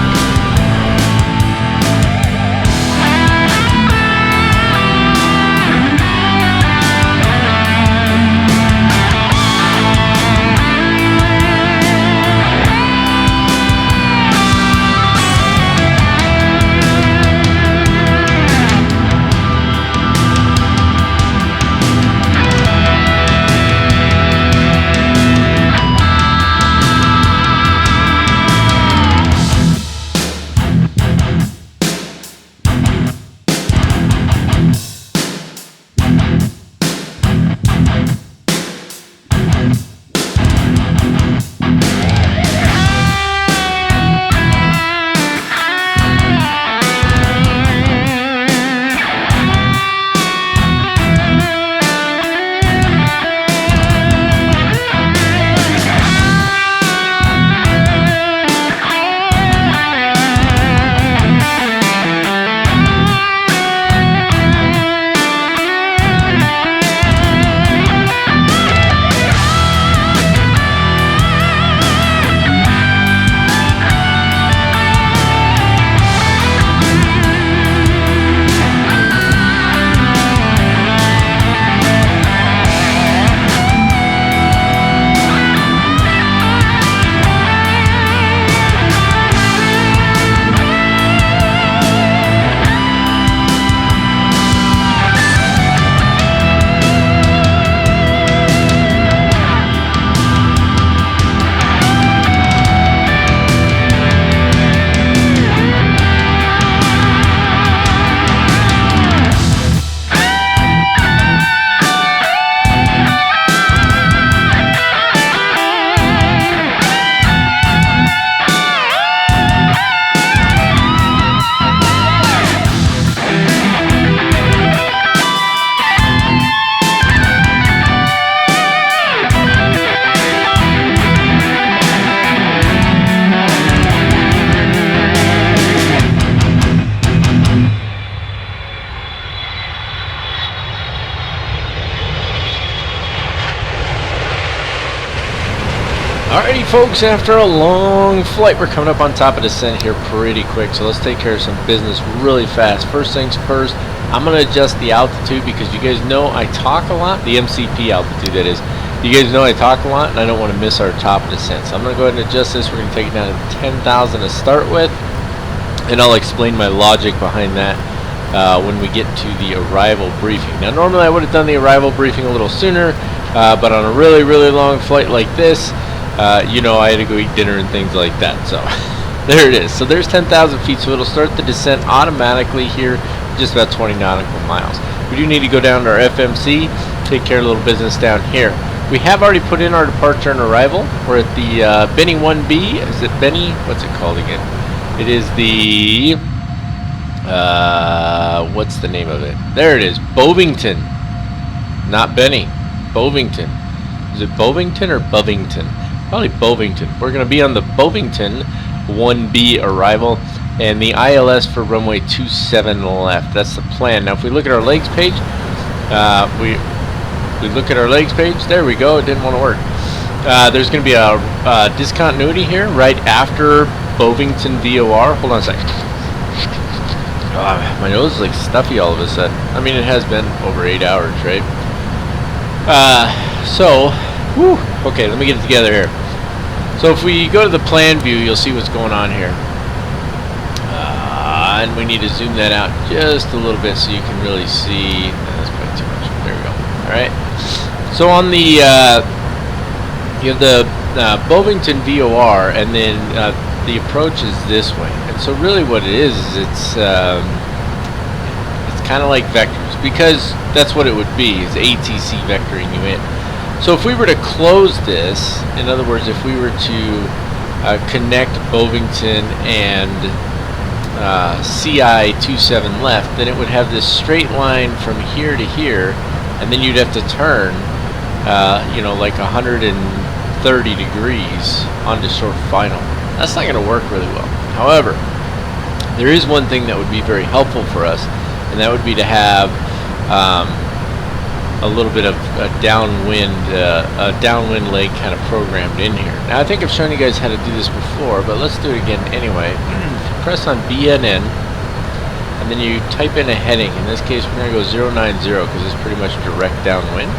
Speaker 1: folks, after a long flight, we're coming up on top of descent here pretty quick, so let's take care of some business really fast. First things first, I'm going to adjust the altitude because you guys know I talk a lot, the MCP altitude that is. You guys know I talk a lot and I don't want to miss our top descent. So I'm going to go ahead and adjust this. We're going to take it down to 10,000 to start with, and I'll explain my logic behind that when we get to the arrival briefing. Now normally I would have done the arrival briefing a little sooner, but on a really long flight like this, you know, I had to go eat dinner and things like that. So there it is. So there's 10,000 feet, so it'll start the descent automatically here, just about 20 nautical miles. We do need to go down to our FMC, take care of a little business down here. We have already put in our departure and arrival. We're at the Benny 1B. Is it Benny? What's it called again? It is the what's the name of it? There it is, Bovington. Not Benny, Bovington. Is it Bovington or Bovington? Probably Bovington. We're going to be on the Bovington 1B arrival, and the ILS for runway 27 left. That's the plan. Now if we look at our legs page, we look at our legs page, there we go, it didn't want to work. There's going to be a discontinuity here right after Bovington VOR. Hold on a second. My nose is like stuffy all of a sudden. I mean, it has been over 8 hours, right? Okay, let me get it together here. So if we go to the plan view, you'll see what's going on here. And we need to zoom that out just a little bit so you can really see. That's probably too much. There we go. Alright. So on the, you have the Bovington VOR, and then the approach is this way. And so really what it is it's kind of like vectors, because that's what it would be, is ATC vectoring you in. So if we were to close this, in other words, if we were to connect Bovington and CI 27 left, then it would have this straight line from here to here, and then you'd have to turn, you know, like 130 degrees onto short final. That's not going to work really well. However, there is one thing that would be very helpful for us, and that would be to have a little bit of a downwind leg kind of programmed in here. Now I think I've shown you guys how to do this before, but let's do it again anyway. Press on BNN, and then you type in a heading. In this case, we're going to go 090 because it's pretty much direct downwind.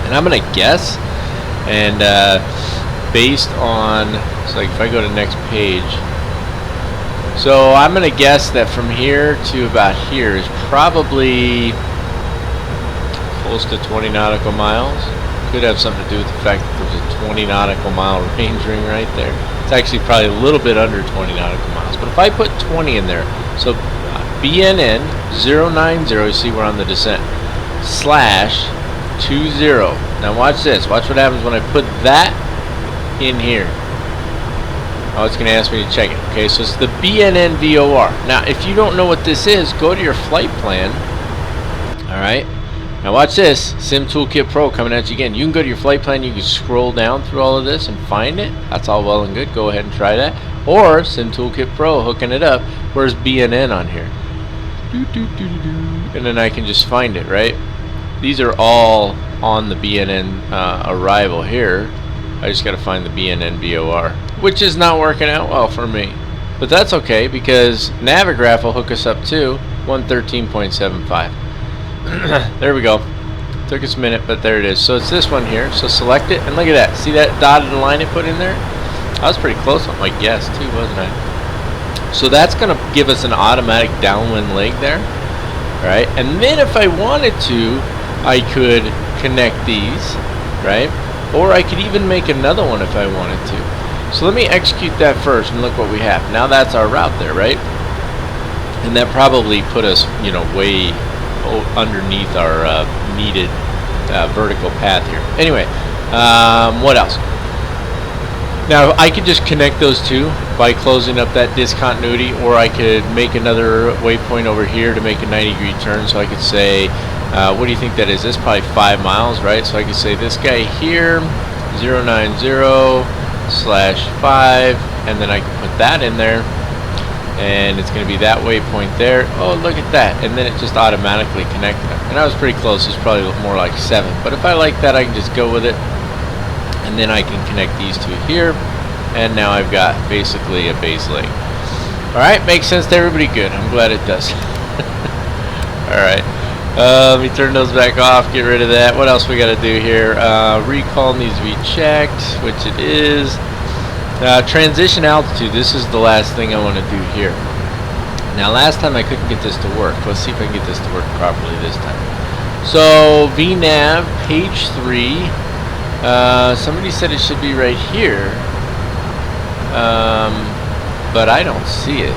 Speaker 1: And I'm going to guess, and based on, so like if I go to next page, so I'm going to guess that from here to about here is probably close to 20 nautical miles. Could have something to do with the fact that there's a 20 nautical mile range ring right there. It's actually probably a little bit under 20 nautical miles. But if I put 20 in there, so BNN 090, you see we're on the descent, /20. Now watch this. Watch what happens when I put that in here. Oh, it's going to ask me to check it. Okay, so it's the BNN VOR. Now, if you don't know what this is, go to your flight plan. All right. Now watch this, Sim Toolkit Pro coming at you again. You can go to your flight plan, you can scroll down through all of this and find it. That's all well and good. Go ahead and try that. Or Sim Toolkit Pro, hooking it up. Where's BNN on here? And then I can just find it, right? These are all on the BNN arrival here. I just got to find the BNN VOR, which is not working out well for me. But that's okay, because Navigraph will hook us up too. 113.75. There we go. Took us a minute, but there it is. So it's this one here. So select it, and look at that. See that dotted line it put in there? I was pretty close on my guess too, wasn't I? So that's going to give us an automatic downwind leg there. Right? And then if I wanted to, I could connect these, right? Or I could even make another one if I wanted to. So let me execute that first, and look what we have. Now that's our route there, right? And that probably put us, you know, way underneath our needed vertical path here. Anyway, what else? Now I could just connect those two by closing up that discontinuity, or I could make another waypoint over here to make a 90-degree turn. So I could say, what do you think that is? That's probably 5 miles, right? So I could say this guy here, 090/5, and then I can put that in there, and it's going to be that waypoint there. Oh, look at that. And then it just automatically connected them. And I was pretty close. It's probably more like 7. But if I like that, I can just go with it. and then I can connect these two here, and now I've got basically a base leg. Alright, makes sense to everybody? Good. I'm glad it does. Alright. Let me turn those back off, get rid of that. What else we got to do here? Recall needs to be checked, which it is. Transition altitude. This is the last thing I want to do here. Now, last time I couldn't get this to work. Let's see if I can get this to work properly this time. So, VNav, page 3. Somebody said it should be right here. But I don't see it.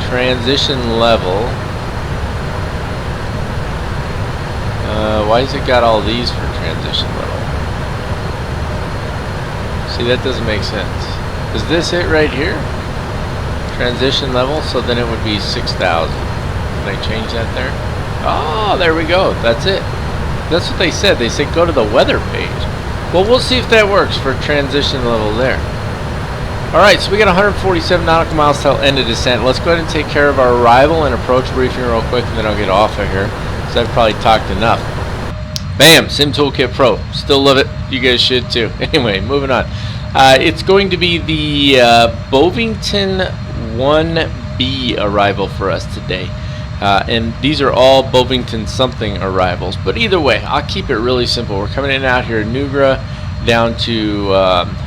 Speaker 1: Transition level. Why has it got all these for transition level? See, that doesn't make sense. Is this it right here? Transition level, so then it would be 6,000. Can I change that there? Oh, there we go. That's it. That's what they said. They said go to the weather page. Well, we'll see if that works for transition level there. Alright, so we got 147 nautical miles till end of descent. Let's go ahead and take care of our arrival and approach briefing real quick, and then I'll get off of here, because I've probably talked enough. Bam! Sim Toolkit Pro. Still love it. You guys should too. Anyway, moving on. It's going to be the Bovington 1B arrival for us today. And these are all Bovington something arrivals. But either way, I'll keep it really simple. We're coming in out here, Nugra, down to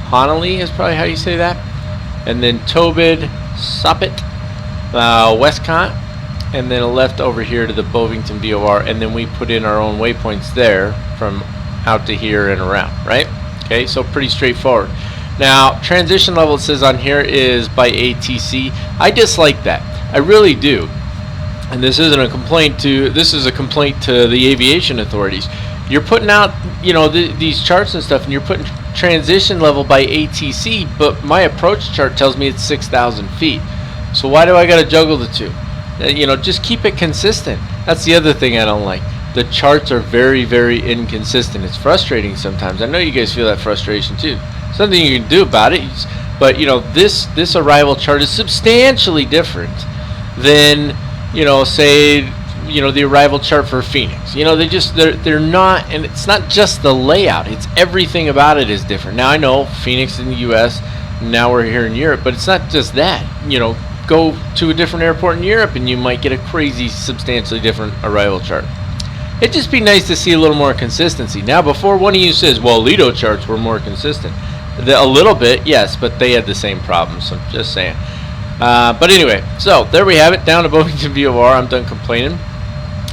Speaker 1: Honolulu is probably how you say that. And then Tobid, Soppit, Westcont, and then a left over here to the Bovington VOR, and then we put in our own waypoints there from out to here and around, right? Okay, so pretty straightforward. Now, transition level, it says on here, is by ATC. I dislike that. I really do. And this isn't a complaint to, this is a complaint to the aviation authorities. You're putting out, you know, these charts and stuff, and you're putting transition level by ATC, but my approach chart tells me it's 6,000 feet. So why do I got to juggle the two? You know, just keep it consistent. That's the other thing I don't like. The charts are very, very inconsistent. It's frustrating sometimes. I know you guys feel that frustration too. Something you can do about it, but you know, this arrival chart is substantially different than, you know, say, you know, the arrival chart for Phoenix. You know, they're not, and it's not just the layout, it's everything about it is different. Now I know Phoenix in the US, now we're here in Europe, but it's not just that. You know, go to a different airport in Europe and you might get a crazy substantially different arrival chart. It'd just be nice to see a little more consistency. Now, before one of you says, well, Lido charts were more consistent, a little bit, yes, but they had the same problems, so I'm just saying. But anyway, so there we have it, down to Bovington VOR. I'm done complaining.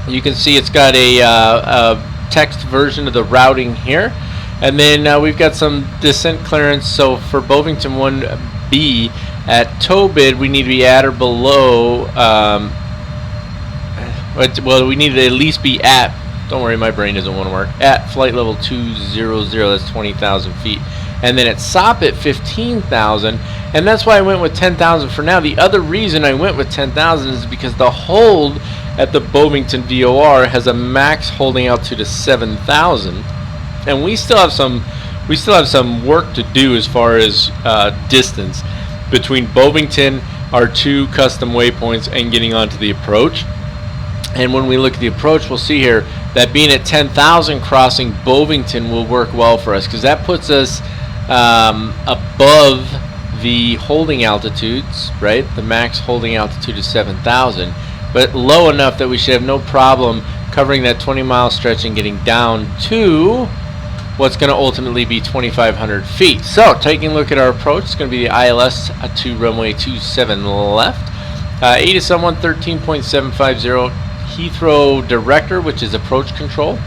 Speaker 1: You can see it's got a text version of the routing here, and then we've got some descent clearance. So for Bovington 1B at Tobid, we need to be at or below, well, we need to at least be at, don't worry, my brain doesn't want to work, at flight level 200, that's 20,000 feet. And then at Soppit, 15,000, and that's why I went with 10,000 for now. The other reason I went with 10,000 is because the hold at the Bovington VOR has a max holding altitude of 7,000, and we still have some work to do as far as distance between Bovington, our two custom waypoints, and getting onto the approach. And when we look at the approach, we'll see here that being at 10,000 crossing Bovington will work well for us, because that puts us above the holding altitudes, right? The max holding altitude is 7,000, but low enough that we should have no problem covering that 20-mile stretch and getting down to what's going to ultimately be 2,500 feet. So, taking a look at our approach, it's going to be the ILS to runway 27 left. ATIS-1 13.750. Heathrow Director, which is approach control,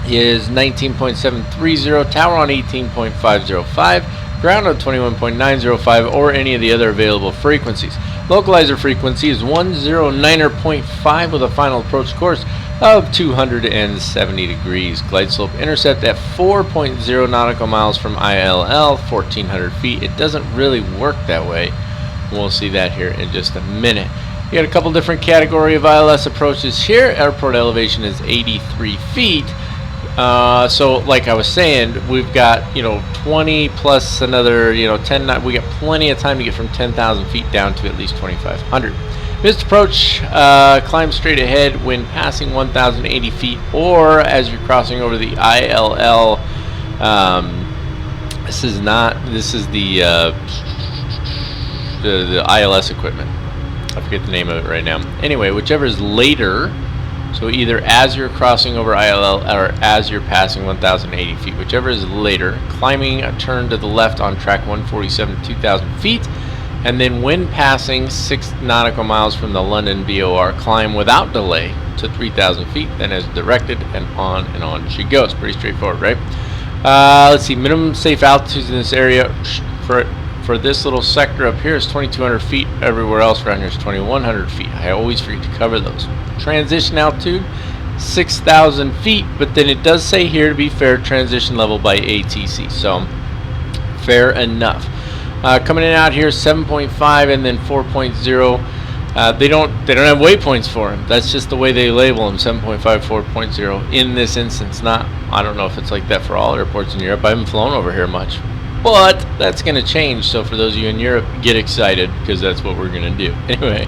Speaker 1: is 19.730. Tower on 18.505. Ground on 21.905, or any of the other available frequencies. Localizer frequency is 109.5 with a final approach course of 270 degrees. Glide slope intercept at 4.0 nautical miles from ILL, 1,400 feet. It doesn't really work that way. We'll see that here in just a minute. You got a couple different category of ILS approaches here. Airport elevation is 83 feet. So like I was saying, we've got, you know, 20 plus another, you know, 10. We got plenty of time to get from 10,000 feet down to at least 2,500. Missed approach, climb straight ahead when passing 1,080 feet or as you're crossing over the ILL. This is the ILS equipment. I forget the name of it right now. Anyway, whichever is later, so either as you're crossing over ILL or as you're passing 1,080 feet, whichever is later, climbing a turn to the left on track 147 2,000 feet, and then when passing 6 nautical miles from the London BOR, climb without delay to 3,000 feet, then as directed, and on she goes. Pretty straightforward, right? Let's see, minimum safe altitudes in this area for this little sector up here is 2,200 feet. Everywhere else around here is 2,100 feet. I always forget to cover those. Transition altitude, 6,000 feet, but then it does say here, to be fair, transition level by ATC, so fair enough. Coming in out here, 7.5 and then 4.0. They don't have waypoints for them. That's just the way they label them, 7.5, 4.0 in this instance. Not, I don't know if it's like that for all airports in Europe. I haven't flown over here much, but that's going to change. So for those of you in Europe, get excited because that's what we're going to do. Anyway,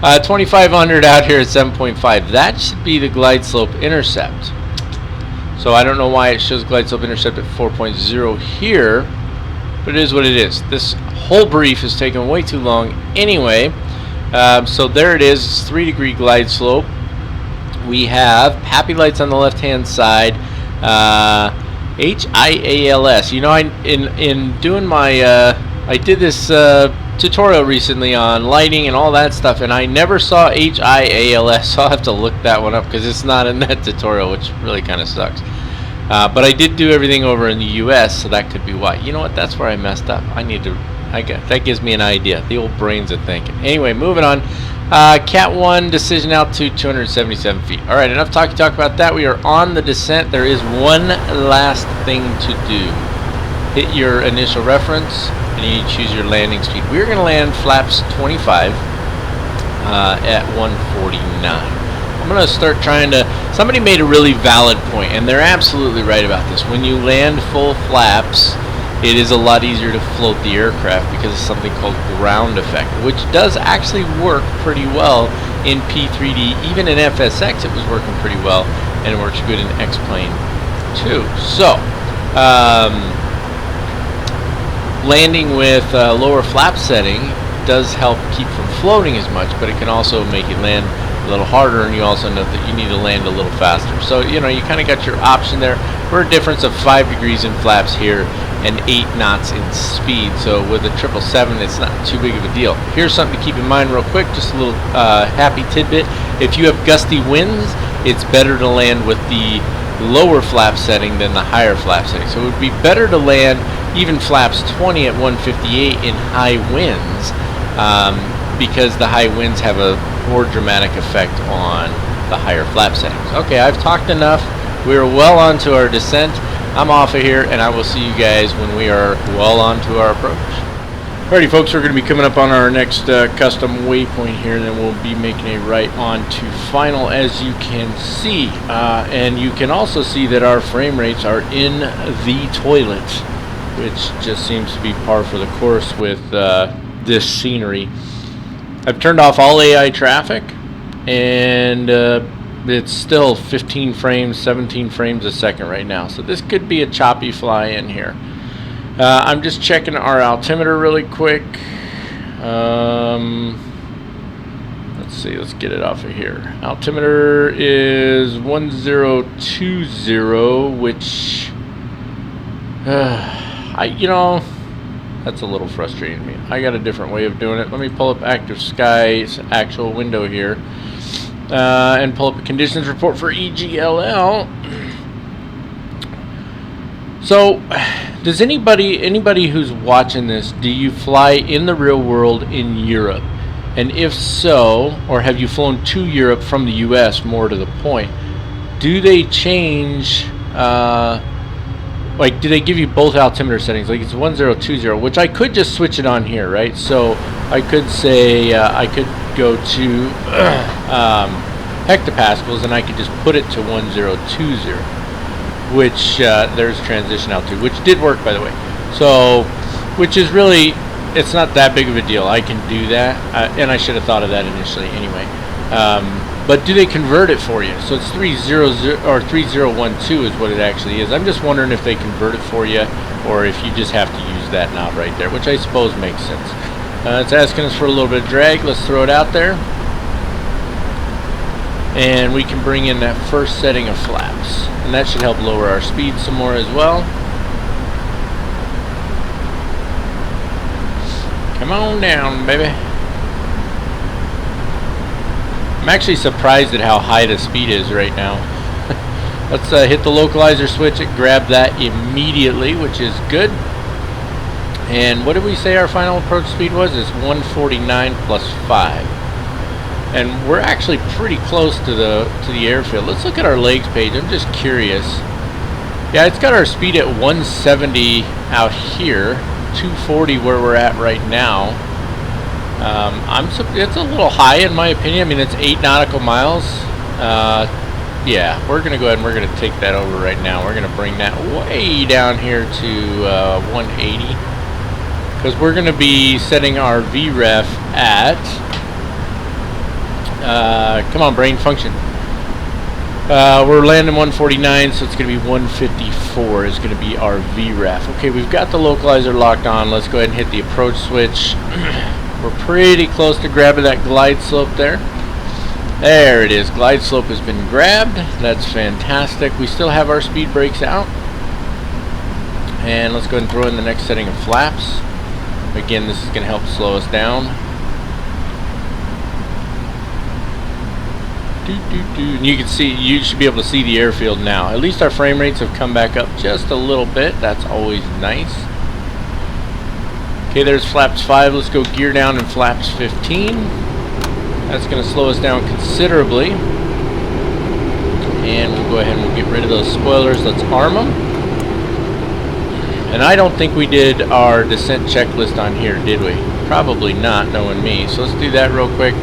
Speaker 1: 2,500 out here at 7.5. That should be the glide slope intercept. So I don't know why it shows glide slope intercept at 4.0 here, but it is what it is. This whole brief is taking way too long anyway. So there it is, it's 3-degree glide slope. We have happy lights on the left hand side, HIALS. You know, in doing my I did this tutorial recently on lighting and all that stuff, and I never saw HIALS, so I'll have to look that one up because it's not in that tutorial, which really kind of sucks. But I did do everything over in the US, so that could be why. You know what, that's where I messed up. That gives me an idea. The old brains are thinking. Anyway, moving on. Cat 1, decision altitude 277 feet. Alright, enough talk about that. We are on the descent. There is one last thing to do. Hit your initial reference, and you choose your landing speed. We're going to land flaps 25 at 149. I'm going to start trying to... Somebody made a really valid point, and they're absolutely right about this. When you land full flaps, it is a lot easier to float the aircraft because of something called ground effect, which does actually work pretty well in P3D. Even in FSX it was working pretty well, and it works good in X-Plane too. So, landing with lower flap setting does help keep from floating as much, but it can also make it land a little harder, and you also know that you need to land a little faster. So, you know, you kind of got your option there. We're a difference of 5 degrees in flaps here and 8 knots in speed, so with a 777 it's not too big of a deal. Here's something to keep in mind real quick, just a little happy tidbit. If you have gusty winds, it's better to land with the lower flap setting than the higher flap setting. So it would be better to land even flaps 20 at 158 in high winds, because the high winds have a more dramatic effect on the higher flap settings. Okay, I've talked enough. We're well onto our descent. I'm off of here, and I will see you guys when we are well onto our approach. Alrighty, folks, we're going to be coming up on our next custom waypoint here, and then we'll be making a right on to final, as you can see. And you can also see that our frame rates are in the toilet, which just seems to be par for the course with this scenery. I've turned off all AI traffic, and it's still 15 frames, 17 frames a second right now. So this could be a choppy fly in here. I'm just checking our altimeter really quick. Let's see, let's get it off of here. Altimeter is 1020, which, you know, that's a little frustrating to me. I got a different way of doing it. Let me pull up Active Sky's actual window here. And pull up a conditions report for EGLL. So, does anybody who's watching this, do you fly in the real world in Europe? And if so, or have you flown to Europe from the US, more to the point, do they change, like, do they give you both altimeter settings? Like, it's 1020, which I could just switch it on here, right? So I could say, I could go to hectopascals, and I could just put it to 1020, which there's transition altitude, which did work, by the way. So, which is really it's not that big of a deal. I can do that, and I should have thought of that initially anyway. But do they convert it for you? So it's 300 or 3012 is what it actually is. I'm just wondering if they convert it for you, or if you just have to use that knob right there, which I suppose makes sense. It's asking us for a little bit of drag. Let's throw it out there, and we can bring in that first setting of flaps, and that should help lower our speed some more as well. Come on down, baby. I'm actually surprised at how high the speed is right now. Let's hit the localizer switch. It grabbed that immediately, which is good. And what did we say our final approach speed was? It's 149 plus 5. And we're actually pretty close to the airfield. Let's look at our legs page. I'm just curious. Yeah, it's got our speed at 170 out here, 240 where we're at right now. It's a little high in my opinion. I mean, it's 8 nautical miles. Yeah, we're gonna go ahead and we're gonna take that over right now. We're gonna bring that way down here to 180, because we're gonna be setting our VREF at come on, brain, function. We're landing 149, so it's gonna be 154 is gonna be our VREF. Okay, we've got the localizer locked on. Let's go ahead and hit the approach switch. We're pretty close to grabbing that glide slope there. There it is. Glide slope has been grabbed. That's fantastic. We still have our speed brakes out. And let's go ahead and throw in the next setting of flaps. Again, this is going to help slow us down. And you can see, you should be able to see the airfield now. At least our frame rates have come back up just a little bit. That's always nice. Okay, there's flaps 5. Let's go gear down in flaps 15. That's going to slow us down considerably. And we'll go ahead and we'll get rid of those spoilers. Let's arm them. And I don't think we did our descent checklist on here, did we? Probably not, knowing me. So let's do that real quick.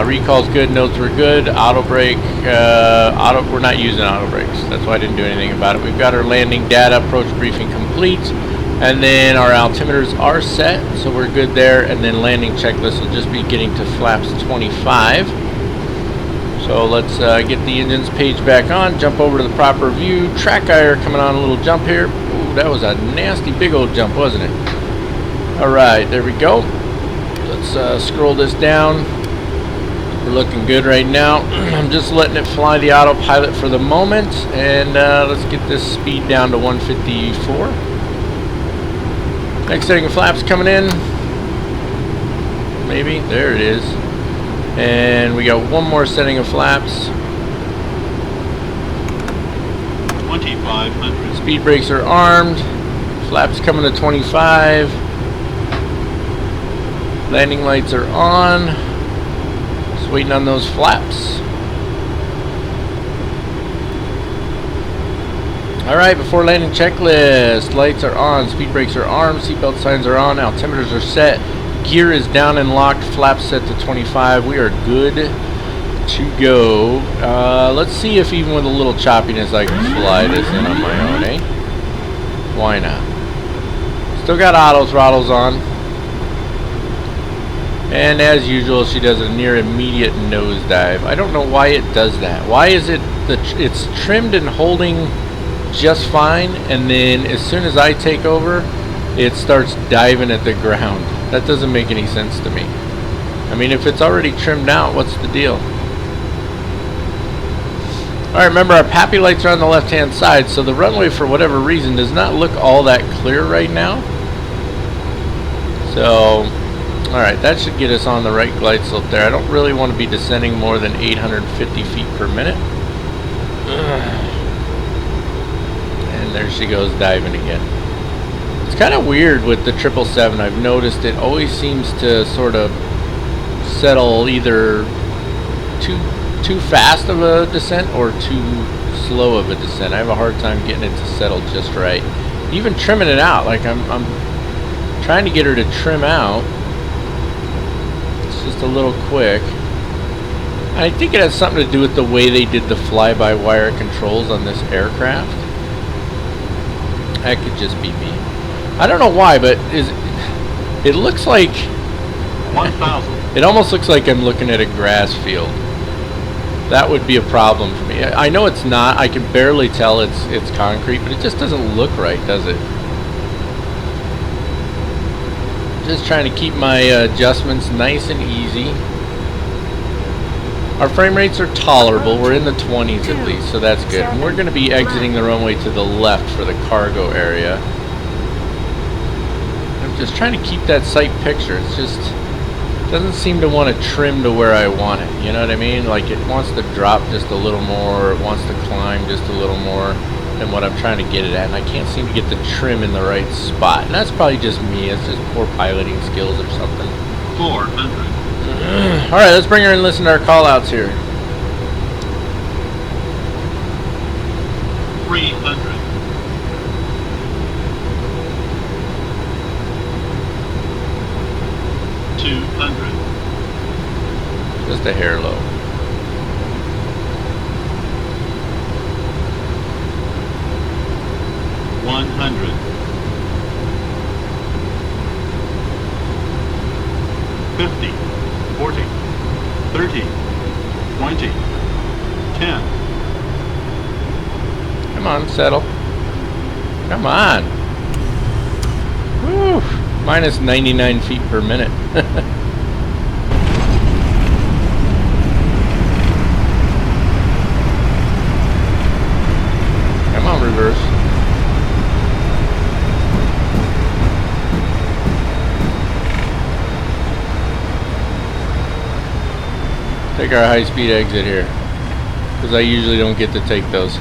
Speaker 1: Recall's good, nodes were good. Auto brake, we're not using auto brakes. That's why I didn't do anything about it. We've got our landing data, approach briefing complete. And then our altimeters are set, so we're good there. And then landing checklist will just be getting to flaps 25. So let's get the engines page back on, jump over to the proper view. Track IR coming on a little jump here. Ooh, that was a nasty big old jump, wasn't it? Alright, there we go. Let's scroll this down. We're looking good right now. I'm just letting it fly the autopilot for the moment. And let's get this speed down to 154. Next setting of flaps coming in. Maybe. There it is. And we got one more setting of flaps.
Speaker 6: 2500.
Speaker 1: Speed brakes are armed. Flaps coming to 25. Landing lights are on. Just waiting on those flaps. Alright, before landing checklist, lights are on, speed brakes are armed, seatbelt signs are on, altimeters are set, gear is down and locked, flaps set to 25. We are good to go. Let's see if even with a little choppiness I can fly this in on my own, eh? Why not? Still got auto throttles on. And as usual, she does a near immediate nosedive. I don't know why it does that. Why is it that it's trimmed and holding just fine, and then as soon as I take over, it starts diving at the ground? That doesn't make any sense to me. I mean, if it's already trimmed out, what's the deal? Alright, remember our PAPI lights are on the left hand side, so the runway for whatever reason does not look all that clear right now. So, alright, that should get us on the right glide slope there. I don't really want to be descending more than 850 feet per minute. And there she goes diving again. It's kind of weird with the 777. I've noticed it always seems to sort of settle either too fast of a descent or too slow of a descent. I have a hard time getting it to settle just right. Even trimming it out, like I'm trying to get her to trim out. It's just a little quick. I think it has something to do with the way they did the fly-by-wire controls on this aircraft. That could just be me. I don't know why, but It looks like
Speaker 2: 1,000.
Speaker 1: it almost looks like I'm looking at a grass field. That would be a problem for me. I know it's not. I can barely tell it's concrete, but it just doesn't look right, does it? Just trying to keep my adjustments nice and easy. Our frame rates are tolerable. We're in the 20s at least, so that's good. And we're going to be exiting the runway to the left for the cargo area. I'm just trying to keep that sight picture. It's just doesn't seem to want to trim to where I want it. You know what I mean? Like it wants to drop just a little more. It wants to climb just a little more than what I'm trying to get it at. And I can't seem to get the trim in the right spot. And that's probably just me. It's just poor piloting skills or something.
Speaker 2: 400.
Speaker 1: Alright, let's bring her and listen to our call outs here.
Speaker 2: 300. 200.
Speaker 1: Just a hair low.
Speaker 2: 100. 50. 40. 30. 20. 10.
Speaker 1: Come on, settle. Come on. Woo! Minus 99 feet per minute. Come on, reverse. Take our high-speed exit here, because I usually don't get to take those.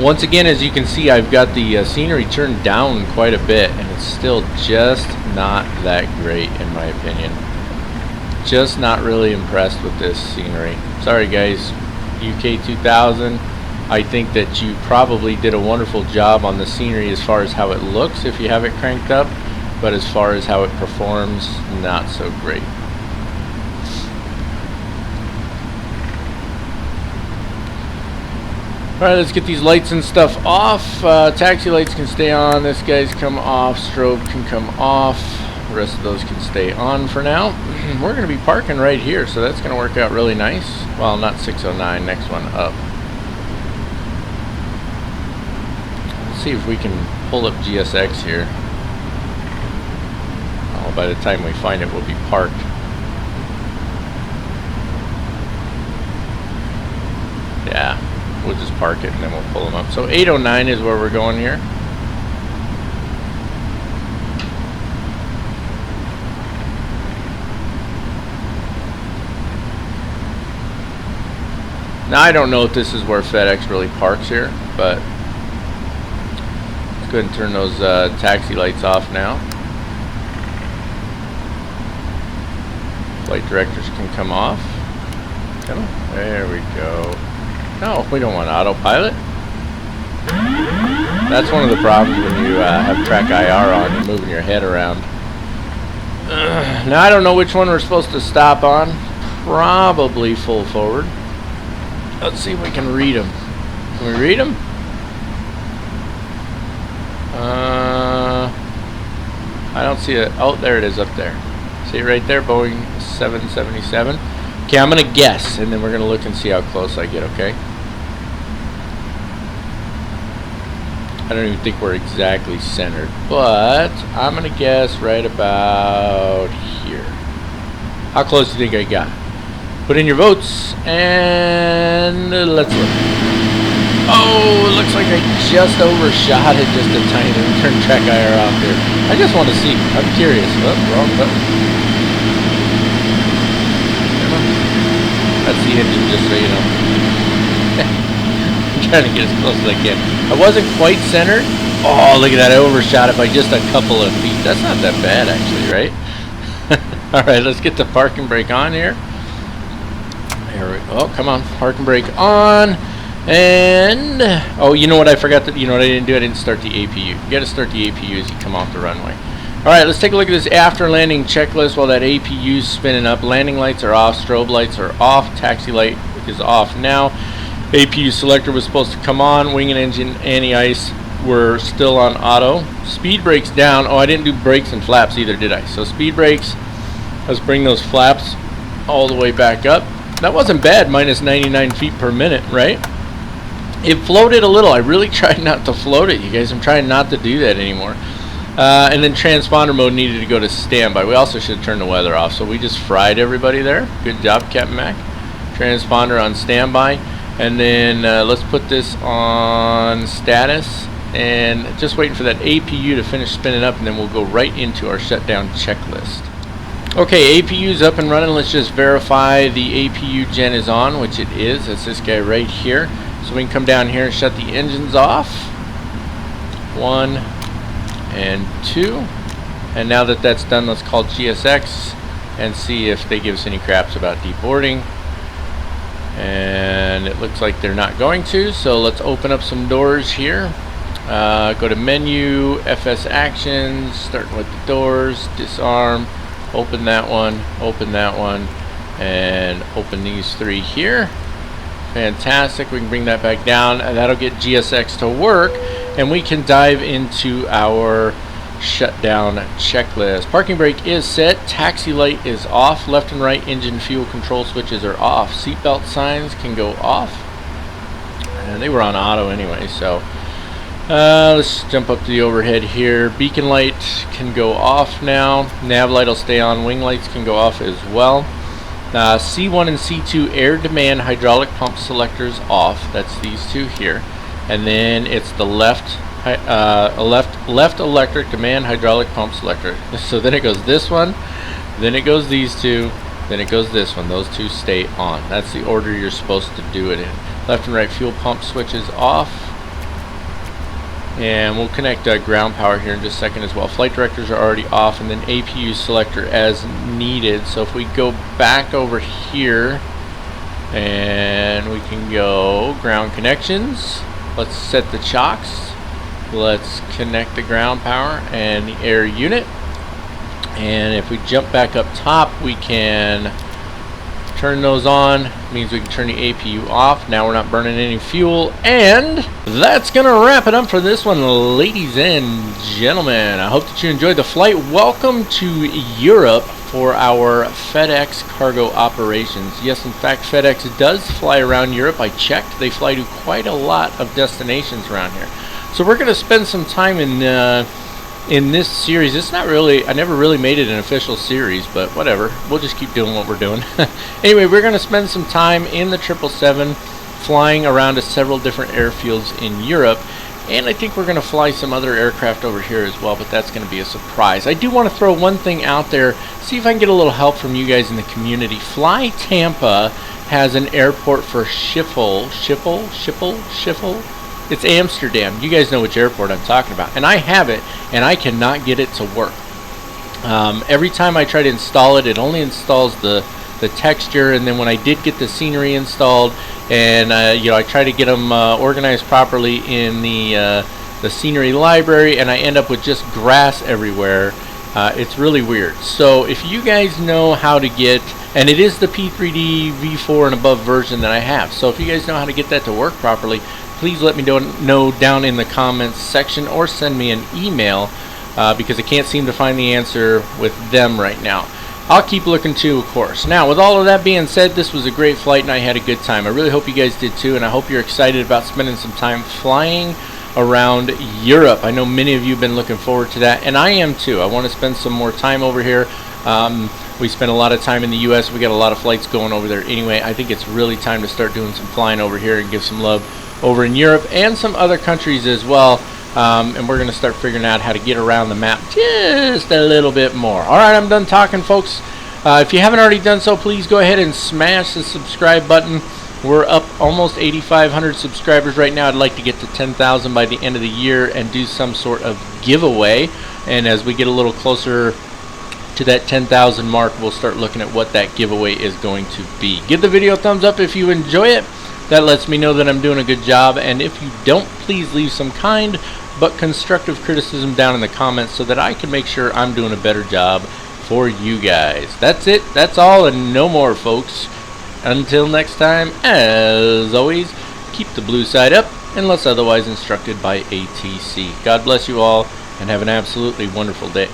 Speaker 1: Once again, as you can see, I've got the scenery turned down quite a bit, and it's still just not that great in my opinion. Just not really impressed with this scenery. Sorry guys, UK 2000, I think that you probably did a wonderful job on the scenery as far as how it looks if you have it cranked up, but as far as how it performs, not so great. Alright, let's get these lights and stuff off. Taxi lights can stay on. This guy's come off. Strobe can come off. The rest of those can stay on for now. We're going to be parking right here, so that's going to work out really nice. Well, not 609. Next one up. Let's see if we can pull up GSX here. Oh, by the time we find it, we'll be parked. Yeah. We'll just park it and then we'll pull them up. So 809 is where we're going here. Now I don't know if this is where FedEx really parks here, but let's go ahead and turn those taxi lights off now. Flight directors can come off. Come on. There we go. No, we don't want autopilot. That's one of the problems when you have track IR on, you're moving your head around. Now I don't know which one we're supposed to stop on. Probably full forward. Let's see if we can read them. Can we read them? I don't see it. Oh, there it is up there. See it right there, Boeing 777. Okay, I'm going to guess, and then we're going to look and see how close I get, okay? I don't even think we're exactly centered, but I'm going to guess right about here. How close do you think I got? Put in your votes, and let's look. Oh, it looks like I just overshot it just a tiny bit. Turn track IR off here. I just want to see. I'm curious. Oh, wrong button. That's the engine, just so you know. I'm trying to get as close as I can. I wasn't quite centered. Oh, look at that. I overshot it by just a couple of feet. That's not that bad, actually, right? Alright, let's get the parking brake on here. There we go. Oh, come on. Parking brake on. And, oh, you know what I forgot to, you know what I didn't do? I didn't start the APU. You got to start the APU as you come off the runway. Alright, let's take a look at this after landing checklist while that APU's spinning up. Landing lights are off, strobe lights are off, taxi light is off now. APU selector was supposed to come on, wing and engine, anti-ice, we're still on auto. Speed brakes down. Oh, I didn't do brakes and flaps either, did I? So speed brakes, let's bring those flaps all the way back up. That wasn't bad, minus 99 feet per minute, right? It floated a little. I really tried not to float it, you guys. I'm trying not to do that anymore. And then transponder mode needed to go to standby. We also should turn the weather off, so we just fried everybody there. Good job, Captain Mac. Transponder on standby. And then let's put this on status. And just waiting for that APU to finish spinning up, and then we'll go right into our shutdown checklist. Okay, APU's up and running. Let's just verify the APU gen is on, which it is. That's this guy right here. So we can come down here and shut the engines off. 1 and 2. And now that that's done, let's call GSX and see if they give us any craps about deboarding. And it looks like they're not going to, so let's open up some doors here. Go to menu, FS actions, starting with the doors, disarm, open that one, and open these 3 here. Fantastic. We can bring that back down, and that'll get GSX to work, and we can dive into our shutdown checklist. Parking brake is set, taxi light is off, left and right engine fuel control switches are off, seatbelt signs can go off, and they were on auto anyway, so let's jump up to the overhead here. Beacon light can go off now, nav light will stay on, wing lights can go off as well. C1 and C2 air demand hydraulic pump selectors off. That's these 2 here, and then it's the left electric demand hydraulic pump selector. So then it goes this one, then it goes these 2, then it goes this one. Those 2 stay on. That's the order you're supposed to do it in. Left and right fuel pump switches off. And we'll connect ground power here in just a second as well. Flight directors are already off, and then APU selector as needed. So if we go back over here, and we can go ground connections. Let's set the chocks. Let's connect the ground power and the air unit. And if we jump back up top, we can turn those on. Means we can turn the APU off. Now we're not burning any fuel, and that's gonna wrap it up for this one, ladies and gentlemen. I hope that you enjoyed the flight. Welcome to Europe for our FedEx cargo operations. Yes, in fact, FedEx does fly around Europe. I checked. They fly to quite a lot of destinations around here. So we're gonna spend some time in this series. It's not really, I never really made it an official series, but whatever, we'll just keep doing what we're doing. Anyway, we're going to spend some time in the 777 flying around to several different airfields in Europe, and I think we're going to fly some other aircraft over here as well, but that's going to be a surprise. I do want to throw one thing out there, see if I can get a little help from you guys in the community. Fly Tampa has an airport for Schiphol. It's Amsterdam. You guys know which airport I'm talking about. And I have it, and I cannot get it to work. Every time I try to install it, it only installs the texture, and then when I did get the scenery installed, and you know, I try to get them organized properly in the scenery library, and I end up with just grass everywhere. It's really weird. So if you guys know how to get, and it is the P3D v4 and above version that I have, so if you guys know how to get that to work properly, please let me know down in the comments section, or send me an email, because I can't seem to find the answer with them right now. I'll keep looking too, of course. Now, with all of that being said, this was a great flight and I had a good time. I really hope you guys did too, and I hope you're excited about spending some time flying around Europe. I know many of you have been looking forward to that, and I am too. I want to spend some more time over here. We spend a lot of time in the US. We got a lot of flights going over there anyway. I think it's really time to start doing some flying over here and give some love over in Europe and some other countries as well. And we're going to start figuring out how to get around the map just a little bit more. Alright, I'm done talking, folks. If you haven't already done so, please go ahead and smash the subscribe button. We're up almost 8,500 subscribers right now. I'd like to get to 10,000 by the end of the year and do some sort of giveaway. And as we get a little closer to that 10,000 mark, we'll start looking at what that giveaway is going to be. Give the video a thumbs up if you enjoy it. That lets me know that I'm doing a good job, and if you don't, please leave some kind but constructive criticism down in the comments so that I can make sure I'm doing a better job for you guys. That's it. That's all and no more, folks. Until next time, as always, keep the blue side up unless otherwise instructed by ATC. God bless you all, and have an absolutely wonderful day.